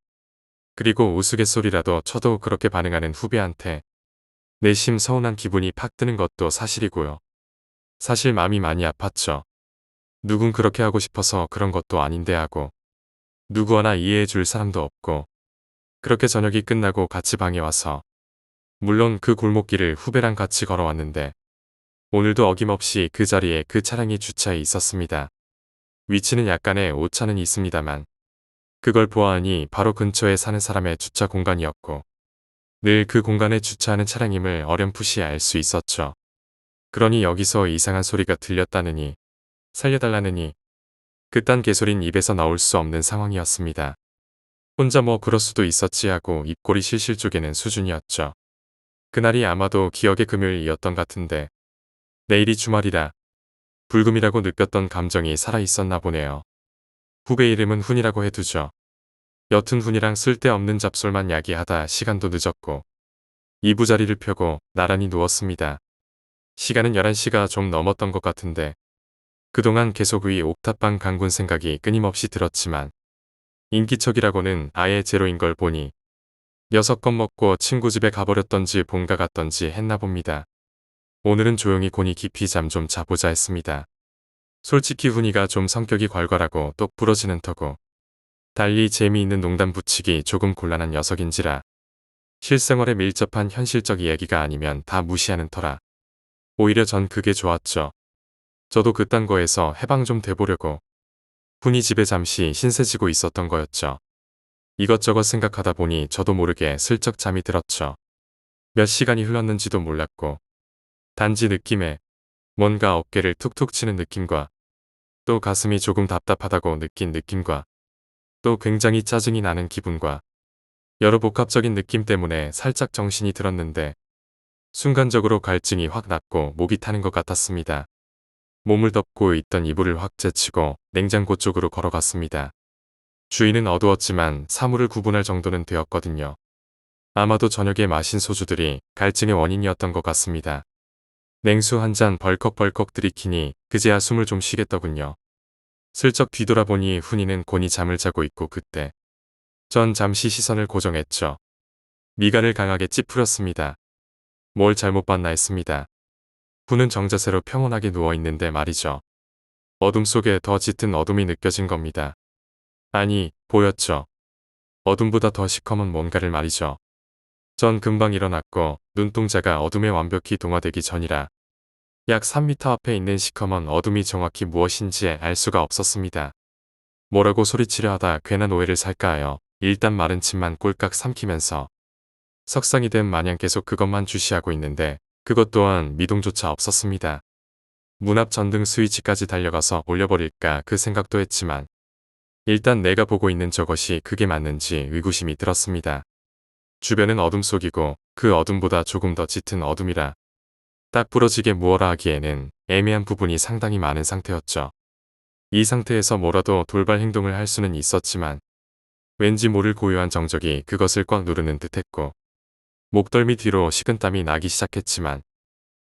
[SPEAKER 1] 그리고 우스갯소리라도 쳐도 그렇게 반응하는 후배한테 내심 서운한 기분이 팍 드는 것도 사실이고요. 사실 마음이 많이 아팠죠. 누군 그렇게 하고 싶어서 그런 것도 아닌데 하고 누구 하나 이해해 줄 사람도 없고 그렇게 저녁이 끝나고 같이 방에 와서 물론 그 골목길을 후배랑 같이 걸어왔는데 오늘도 어김없이 그 자리에 그 차량이 주차해 있었습니다. 위치는 약간의 오차는 있습니다만 그걸 보아하니 바로 근처에 사는 사람의 주차 공간이었고 늘 그 공간에 주차하는 차량임을 어렴풋이 알 수 있었죠. 그러니 여기서 이상한 소리가 들렸다느니 살려달라느니 그딴 개소린 입에서 나올 수 없는 상황이었습니다. 혼자 뭐 그럴 수도 있었지 하고 입꼬리 실실 쪼개는 수준이었죠. 그날이 아마도 기억의 금요일이었던 같은데 내일이 주말이라 불금이라고 느꼈던 감정이 살아있었나 보네요. 후배 이름은 훈이라고 해두죠. 여튼 훈이랑 쓸데없는 잡솔만 야기하다 시간도 늦었고 이부자리를 펴고 나란히 누웠습니다. 시간은 11시가 좀 넘었던 것 같은데 그동안 계속 위 옥탑방 강군 생각이 끊임없이 들었지만 인기척이라고는 아예 제로인 걸 보니 녀석 겁먹고 친구 집에 가버렸던지 본가 갔던지 했나 봅니다. 오늘은 조용히 곤히 깊이 잠 좀 자보자 했습니다. 솔직히 훈이가 좀 성격이 괄괄하고 똑 부러지는 터고 달리 재미있는 농담 붙이기 조금 곤란한 녀석인지라 실생활에 밀접한 현실적 이야기가 아니면 다 무시하는 터라 오히려 전 그게 좋았죠. 저도 그딴 거에서 해방 좀 돼보려고 훈이 집에 잠시 신세지고 있었던 거였죠. 이것저것 생각하다 보니 저도 모르게 슬쩍 잠이 들었죠. 몇 시간이 흘렀는지도 몰랐고 단지 느낌에 뭔가 어깨를 툭툭 치는 느낌과 또 가슴이 조금 답답하다고 느낀 느낌과 또 굉장히 짜증이 나는 기분과 여러 복합적인 느낌 때문에 살짝 정신이 들었는데 순간적으로 갈증이 확 났고 목이 타는 것 같았습니다. 몸을 덮고 있던 이불을 확 제치고 냉장고 쪽으로 걸어갔습니다. 주위는 어두웠지만 사물을 구분할 정도는 되었거든요. 아마도 저녁에 마신 소주들이 갈증의 원인이었던 것 같습니다. 냉수 한 잔 벌컥벌컥 들이키니 그제야 숨을 좀 쉬겠더군요. 슬쩍 뒤돌아보니 훈이는 곤히 잠을 자고 있고 그때 전 잠시 시선을 고정했죠. 미간을 강하게 찌푸렸습니다. 뭘 잘못 봤나 했습니다. 훈은 정자세로 평온하게 누워있는데 말이죠. 어둠 속에 더 짙은 어둠이 느껴진 겁니다. 아니, 보였죠. 어둠보다 더 시커먼 뭔가를 말이죠. 전 금방 일어났고 눈동자가 어둠에 완벽히 동화되기 전이라 약 3m 앞에 있는 시커먼 어둠이 정확히 무엇인지 알 수가 없었습니다. 뭐라고 소리치려 하다 괜한 오해를 살까 하여 일단 마른 침만 꼴깍 삼키면서 석상이 된 마냥 계속 그것만 주시하고 있는데 그것 또한 미동조차 없었습니다. 문 앞 전등 스위치까지 달려가서 올려버릴까 그 생각도 했지만 일단 내가 보고 있는 저것이 그게 맞는지 의구심이 들었습니다. 주변은 어둠 속이고 그 어둠보다 조금 더 짙은 어둠이라 딱 부러지게 무어라 하기에는 애매한 부분이 상당히 많은 상태였죠. 이 상태에서 뭐라도 돌발 행동을 할 수는 있었지만 왠지 모를 고요한 정적이 그것을 꽉 누르는 듯했고 목덜미 뒤로 식은땀이 나기 시작했지만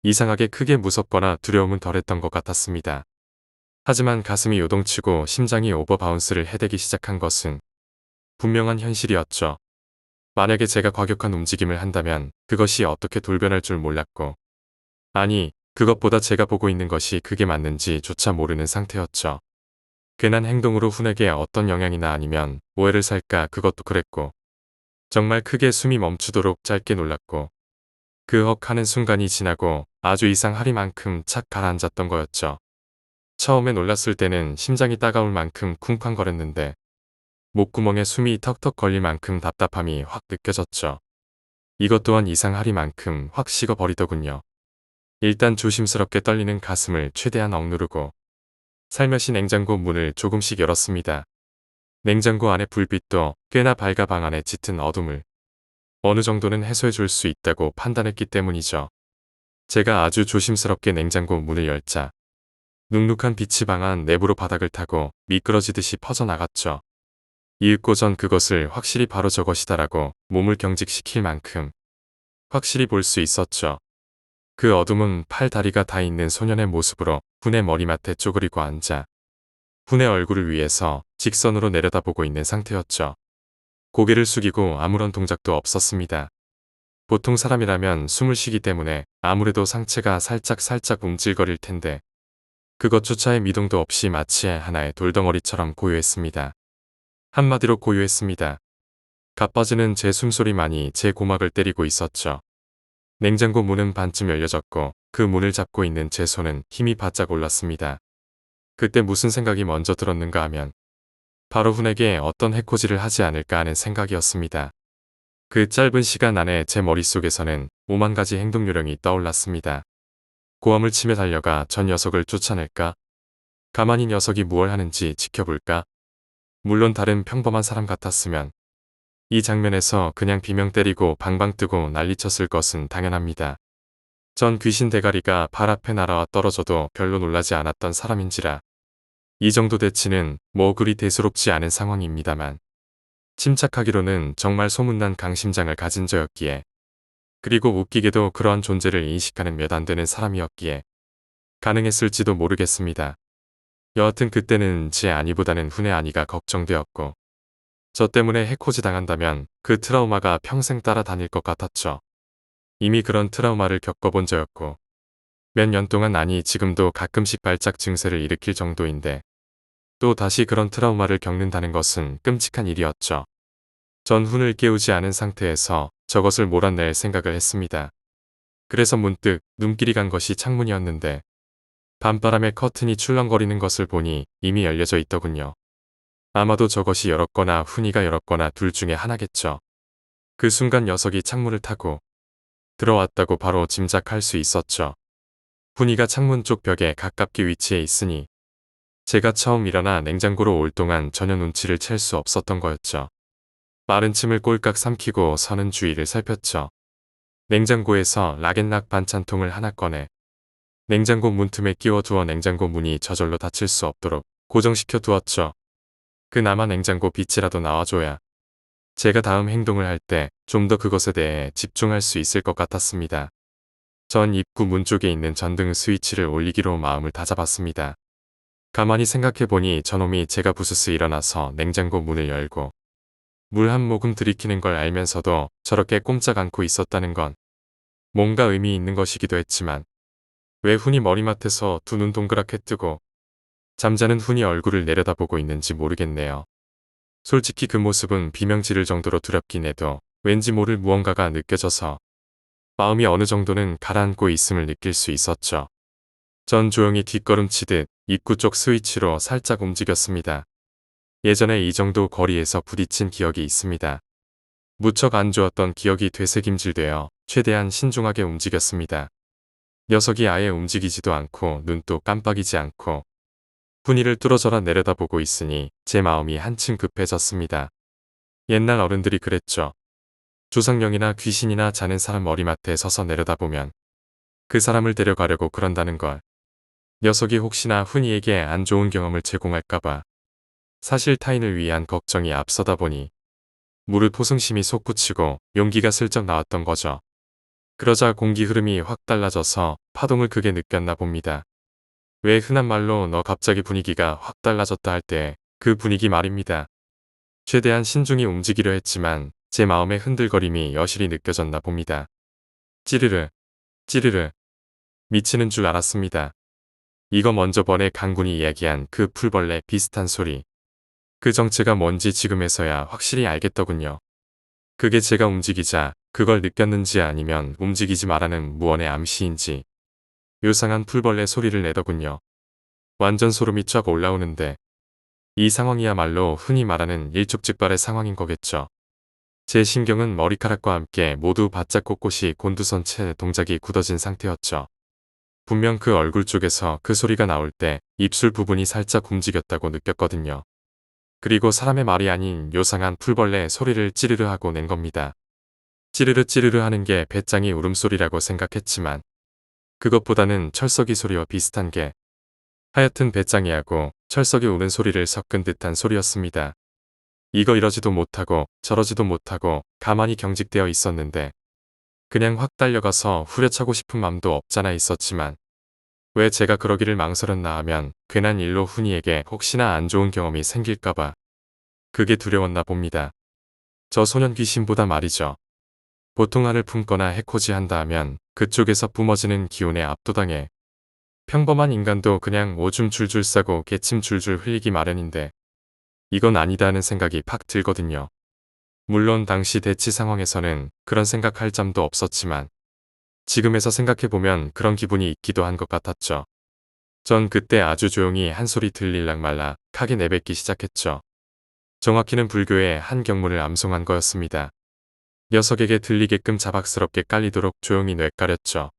[SPEAKER 1] 이상하게 크게 무섭거나 두려움은 덜했던 것 같았습니다. 하지만 가슴이 요동치고 심장이 오버바운스를 해대기 시작한 것은 분명한 현실이었죠. 만약에 제가 과격한 움직임을 한다면 그것이 어떻게 돌변할 줄 몰랐고 아니 그것보다 제가 보고 있는 것이 그게 맞는지조차 모르는 상태였죠. 괜한 행동으로 훈에게 어떤 영향이나 아니면 오해를 살까 그것도 그랬고 정말 크게 숨이 멈추도록 짧게 놀랐고 그 헉 하는 순간이 지나고 아주 이상하리만큼 착 가라앉았던 거였죠. 처음에 놀랐을 때는 심장이 따가울 만큼 쿵쾅거렸는데 목구멍에 숨이 턱턱 걸릴 만큼 답답함이 확 느껴졌죠. 이것 또한 이상하리만큼 확 식어버리더군요. 일단 조심스럽게 떨리는 가슴을 최대한 억누르고 살며시 냉장고 문을 조금씩 열었습니다. 냉장고 안의 불빛도 꽤나 밝아 방 안의 짙은 어둠을 어느 정도는 해소해 줄 수 있다고 판단했기 때문이죠. 제가 아주 조심스럽게 냉장고 문을 열자 눅눅한 빛이 방 안 내부로 바닥을 타고 미끄러지듯이 퍼져나갔죠. 이윽고 전 그것을 확실히 바로 저것이다라고 몸을 경직시킬 만큼 확실히 볼 수 있었죠. 그 어둠은 팔 다리가 다 있는 소년의 모습으로 훈의 머리맡에 쪼그리고 앉아 훈의 얼굴을 위에서 직선으로 내려다보고 있는 상태였죠. 고개를 숙이고 아무런 동작도 없었습니다. 보통 사람이라면 숨을 쉬기 때문에 아무래도 상체가 살짝 움찔거릴 텐데 그것조차의 미동도 없이 마치 하나의 돌덩어리처럼 고요했습니다. 한마디로 고요했습니다. 가빠지는 제 숨소리만이 제 고막을 때리고 있었죠. 냉장고 문은 반쯤 열려졌고 그 문을 잡고 있는 제 손은 힘이 바짝 올랐습니다. 그때 무슨 생각이 먼저 들었는가 하면 바로 훈에게 어떤 해코지를 하지 않을까 하는 생각이었습니다. 그 짧은 시간 안에 제 머릿속에서는 오만 가지 행동 요령이 떠올랐습니다. 고함을 치며 달려가 전 녀석을 쫓아낼까? 가만히 녀석이 무얼 하는지 지켜볼까? 물론 다른 평범한 사람 같았으면 이 장면에서 그냥 비명 때리고 방방 뜨고 난리쳤을 것은 당연합니다. 전 귀신 대가리가 발 앞에 날아와 떨어져도 별로 놀라지 않았던 사람인지라 이 정도 대치는 뭐 그리 대수롭지 않은 상황입니다만 침착하기로는 정말 소문난 강심장을 가진 저였기에 그리고 웃기게도 그러한 존재를 인식하는 몇 안 되는 사람이었기에 가능했을지도 모르겠습니다. 여하튼 그때는 제 아니보다는 훈의 아니가 걱정되었고 저 때문에 해코지 당한다면 그 트라우마가 평생 따라다닐 것 같았죠. 이미 그런 트라우마를 겪어본 저였고 몇 년 동안 아니 지금도 가끔씩 발작 증세를 일으킬 정도인데 또 다시 그런 트라우마를 겪는다는 것은 끔찍한 일이었죠. 전 훈을 깨우지 않은 상태에서 저것을 몰아낼 생각을 했습니다. 그래서 문득 눈길이 간 것이 창문이었는데 밤바람에 커튼이 출렁거리는 것을 보니 이미 열려져 있더군요. 아마도 저것이 열었거나 훈이가 열었거나 둘 중에 하나겠죠. 그 순간 녀석이 창문을 타고 들어왔다고 바로 짐작할 수 있었죠. 훈이가 창문 쪽 벽에 가깝게 위치해 있으니 제가 처음 일어나 냉장고로 올 동안 전혀 눈치를 챌 수 없었던 거였죠. 마른 침을 꼴깍 삼키고 서는 주위를 살폈죠. 냉장고에서 락앤락 반찬통을 하나 꺼내 냉장고 문틈에 끼워두어 냉장고 문이 저절로 닫힐 수 없도록 고정시켜 두었죠. 그나마 냉장고 빛이라도 나와줘야 제가 다음 행동을 할 때 좀 더 그것에 대해 집중할 수 있을 것 같았습니다. 전 입구 문 쪽에 있는 전등 스위치를 올리기로 마음을 다잡았습니다. 가만히 생각해보니 저놈이 제가 부스스 일어나서 냉장고 문을 열고 물 한 모금 들이키는 걸 알면서도 저렇게 꼼짝 않고 있었다는 건 뭔가 의미 있는 것이기도 했지만 왜 훈이 머리맡에서 두 눈 동그랗게 뜨고 잠자는 훈이 얼굴을 내려다보고 있는지 모르겠네요. 솔직히 그 모습은 비명 지를 정도로 두렵긴 해도 왠지 모를 무언가가 느껴져서 마음이 어느 정도는 가라앉고 있음을 느낄 수 있었죠. 전 조용히 뒷걸음치듯 입구 쪽 스위치로 살짝 움직였습니다. 예전에 이 정도 거리에서 부딪힌 기억이 있습니다. 무척 안 좋았던 기억이 되새김질되어 최대한 신중하게 움직였습니다. 녀석이 아예 움직이지도 않고 눈도 깜빡이지 않고 훈이를 뚫어져라 내려다보고 있으니 제 마음이 한층 급해졌습니다. 옛날 어른들이 그랬죠. 조상령이나 귀신이나 자는 사람 머리맡에 서서 내려다보면 그 사람을 데려가려고 그런다는 걸. 녀석이 혹시나 훈이에게 안 좋은 경험을 제공할까봐 사실 타인을 위한 걱정이 앞서다 보니 무릇 호승심이 솟구치고 용기가 슬쩍 나왔던 거죠. 그러자 공기 흐름이 확 달라져서 파동을 크게 느꼈나 봅니다. 왜 흔한 말로 너 갑자기 분위기가 확 달라졌다 할 때 그 분위기 말입니다. 최대한 신중히 움직이려 했지만 제 마음의 흔들거림이 여실히 느껴졌나 봅니다. 찌르르, 찌르르. 미치는 줄 알았습니다. 이거 먼저 번에 강군이 이야기한 그 풀벌레 비슷한 소리. 그 정체가 뭔지 지금에서야 확실히 알겠더군요. 그게 제가 움직이자 그걸 느꼈는지 아니면 움직이지 말라는 무언의 암시인지 요상한 풀벌레 소리를 내더군요. 완전 소름이 쫙 올라오는데 이 상황이야말로 흔히 말하는 일촉즉발의 상황인 거겠죠. 제 신경은 머리카락과 함께 모두 바짝 꼿꼿이 곤두선 채 동작이 굳어진 상태였죠. 분명 그 얼굴 쪽에서 그 소리가 나올 때 입술 부분이 살짝 움직였다고 느꼈거든요. 그리고 사람의 말이 아닌 요상한 풀벌레 소리를 찌르르 하고 낸 겁니다. 찌르르 찌르르 하는 게 배짱이 울음소리라고 생각했지만 그것보다는 철석이 소리와 비슷한 게 하여튼 배짱이하고 철석이 우는 소리를 섞은 듯한 소리였습니다. 이거 이러지도 못하고 저러지도 못하고 가만히 경직되어 있었는데 그냥 확 달려가서 후려차고 싶은 맘도 없잖아 있었지만 왜 제가 그러기를 망설였나 하면 괜한 일로 훈이에게 혹시나 안 좋은 경험이 생길까봐 그게 두려웠나 봅니다. 저 소년 귀신보다 말이죠. 보통 알을 품거나 해코지 한다 하면 그쪽에서 뿜어지는 기운에 압도당해 평범한 인간도 그냥 오줌 줄줄 싸고 개침 줄줄 흘리기 마련인데 이건 아니다 하는 생각이 팍 들거든요. 물론 당시 대치 상황에서는 그런 생각할 잠도 없었지만 지금에서 생각해보면 그런 기분이 있기도 한 것 같았죠. 전 그때 아주 조용히 한 소리 들릴락 말락 하게 내뱉기 시작했죠. 정확히는 불교의 한 경문을 암송한 거였습니다. 녀석에게 들리게끔 자박스럽게 깔리도록 조용히 뇌까렸죠.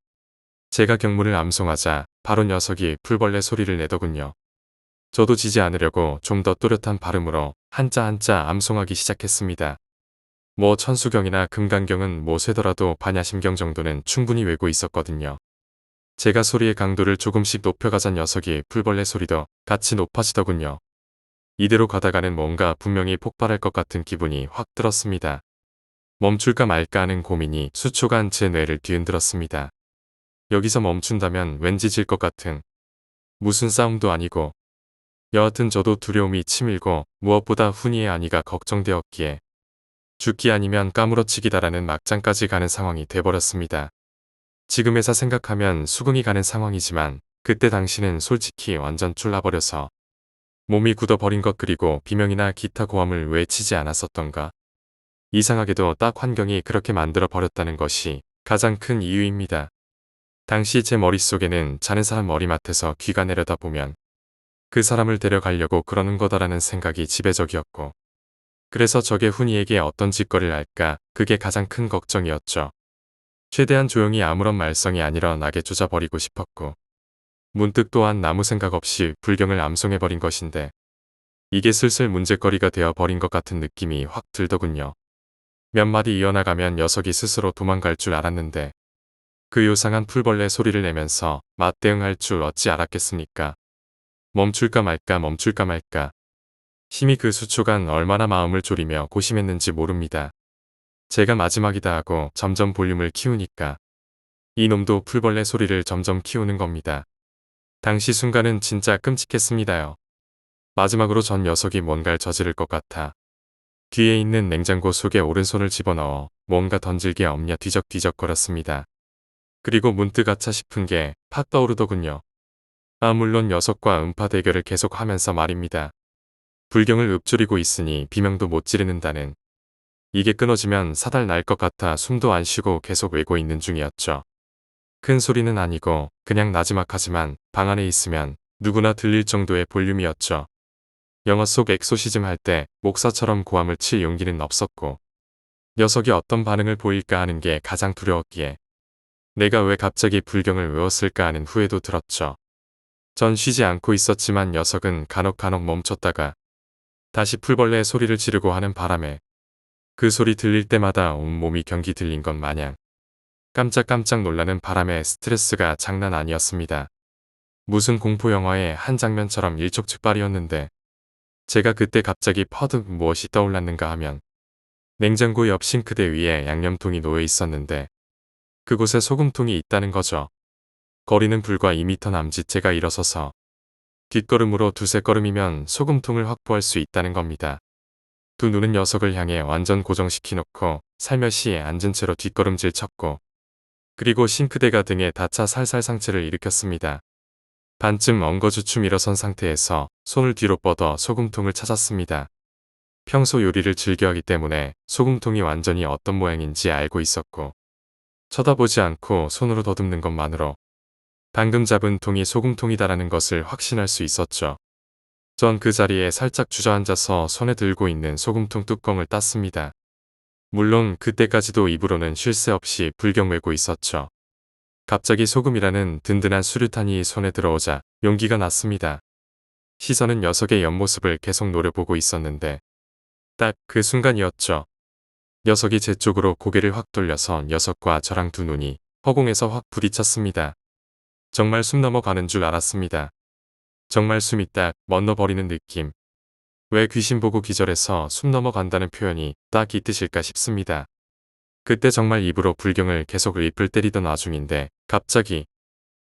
[SPEAKER 1] 제가 경문을 암송하자 바로 녀석이 풀벌레 소리를 내더군요. 저도 지지 않으려고 좀 더 또렷한 발음으로 한자 한자 암송하기 시작했습니다. 뭐 천수경이나 금강경은 뭐 세더라도 반야심경 정도는 충분히 외고 있었거든요. 제가 소리의 강도를 조금씩 높여가자 녀석이 풀벌레 소리도 같이 높아지더군요. 이대로 가다가는 뭔가 분명히 폭발할 것 같은 기분이 확 들었습니다. 멈출까 말까 하는 고민이 수초간 제 뇌를 뒤흔들었습니다. 여기서 멈춘다면 왠지 질 것 같은 무슨 싸움도 아니고 여하튼 저도 두려움이 치밀고 무엇보다 훈이의 안위가 걱정되었기에 죽기 아니면 까무러치기다라는 막장까지 가는 상황이 돼버렸습니다. 지금에서 생각하면 수긍이 가는 상황이지만 그때 당시는 솔직히 완전 쫄라버려서 몸이 굳어버린 것 그리고 비명이나 기타 고함을 외치지 않았었던가. 이상하게도 딱 환경이 그렇게 만들어 버렸다는 것이 가장 큰 이유입니다. 당시 제 머릿속에는 자는 사람 머리맡에서 귀가 내려다보면 그 사람을 데려가려고 그러는 거다라는 생각이 지배적이었고 그래서 적의 훈이에게 어떤 짓거리를 할까 그게 가장 큰 걱정이었죠. 최대한 조용히 아무런 말썽이 안 일어나게 조져버리고 싶었고 문득 또한 아무 생각 없이 불경을 암송해버린 것인데 이게 슬슬 문제거리가 되어버린 것 같은 느낌이 확 들더군요. 몇 마디 이어나가면 녀석이 스스로 도망갈 줄 알았는데 그 요상한 풀벌레 소리를 내면서 맞대응할 줄 어찌 알았겠습니까? 멈출까 말까 멈출까 말까. 힘이 그 수초간 얼마나 마음을 졸이며 고심했는지 모릅니다. 제가 마지막이다 하고 점점 볼륨을 키우니까 이놈도 풀벌레 소리를 점점 키우는 겁니다. 당시 순간은 진짜 끔찍했습니다요. 마지막으로 전 녀석이 뭔가를 저지를 것 같아 뒤에 있는 냉장고 속에 오른손을 집어넣어 뭔가 던질 게 없냐 뒤적뒤적 거렸습니다. 그리고 문득 아차 싶은 게 팍 떠오르더군요. 물론 녀석과 음파 대결을 계속하면서 말입니다. 불경을 읊조리고 있으니 비명도 못 지르는다는. 이게 끊어지면 사달 날 것 같아 숨도 안 쉬고 계속 외고 있는 중이었죠. 큰 소리는 아니고 그냥 나지막하지만 방 안에 있으면 누구나 들릴 정도의 볼륨이었죠. 영화 속 엑소시즘 할 때 목사처럼 고함을 칠 용기는 없었고 녀석이 어떤 반응을 보일까 하는 게 가장 두려웠기에 내가 왜 갑자기 불경을 외웠을까 하는 후회도 들었죠. 전 쉬지 않고 있었지만 녀석은 간혹 멈췄다가 다시 풀벌레의 소리를 지르고 하는 바람에 그 소리 들릴 때마다 온몸이 경기 들린 것 마냥 깜짝깜짝 놀라는 바람에 스트레스가 장난 아니었습니다. 무슨 공포영화의 한 장면처럼 일촉즉발이었는데 제가 그때 갑자기 퍼뜩 무엇이 떠올랐는가 하면 냉장고 옆 싱크대 위에 양념통이 놓여 있었는데 그곳에 소금통이 있다는 거죠. 거리는 불과 2m 남짓 제가 일어서서 뒷걸음으로 두세 걸음이면 소금통을 확보할 수 있다는 겁니다. 두 눈은 녀석을 향해 완전 고정시키 놓고 살며시 앉은 채로 뒷걸음질 쳤고 그리고 싱크대가 등에 닿자 살살 상체를 일으켰습니다. 반쯤 엉거주춤 일어선 상태에서 손을 뒤로 뻗어 소금통을 찾았습니다. 평소 요리를 즐겨하기 때문에 소금통이 완전히 어떤 모양인지 알고 있었고 쳐다보지 않고 손으로 더듬는 것만으로 방금 잡은 통이 소금통이다라는 것을 확신할 수 있었죠. 전 그 자리에 살짝 주저앉아서 손에 들고 있는 소금통 뚜껑을 땄습니다. 물론 그때까지도 입으로는 쉴 새 없이 불경 외고 있었죠. 갑자기 소금이라는 든든한 수류탄이 손에 들어오자 용기가 났습니다. 시선은 녀석의 옆모습을 계속 노려보고 있었는데 딱 그 순간이었죠. 녀석이 제 쪽으로 고개를 확 돌려서 녀석과 저랑 두 눈이 허공에서 확 부딪혔습니다. 정말 숨 넘어가는 줄 알았습니다. 정말 숨이 딱 멎어버리는 느낌. 왜 귀신 보고 기절해서 숨 넘어간다는 표현이 딱 이 뜻일까 싶습니다. 그때 정말 입으로 불경을 계속 ip을 때리던 와중인데 갑자기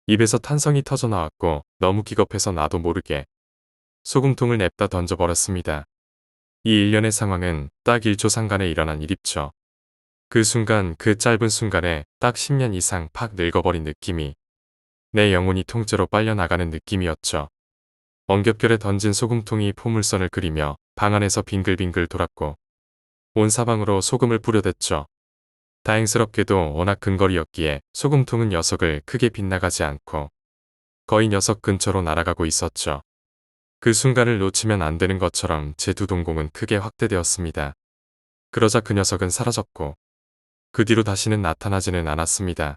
[SPEAKER 1] 입에서 탄성이 터져 나왔고 너무 기겁해서 나도 모르게 소금통을 냅다 던져버렸습니다. 이 일련의 상황은 딱 1초 상간에 일어난 일입죠. 그 순간 그 짧은 순간에 딱 10년 이상 팍 늙어버린 느낌이 내 영혼이 통째로 빨려나가는 느낌이었죠. 엉겹결에 던진 소금통이 포물선을 그리며 방 안에서 빙글빙글 돌았고 온 사방으로 소금을 뿌려댔죠. 다행스럽게도 워낙 근거리였기에 소금통은 녀석을 크게 빗나가지 않고 거의 녀석 근처로 날아가고 있었죠. 그 순간을 놓치면 안 되는 것처럼 제 두 동공은 크게 확대되었습니다. 그러자 그 녀석은 사라졌고 그 뒤로 다시는 나타나지는 않았습니다.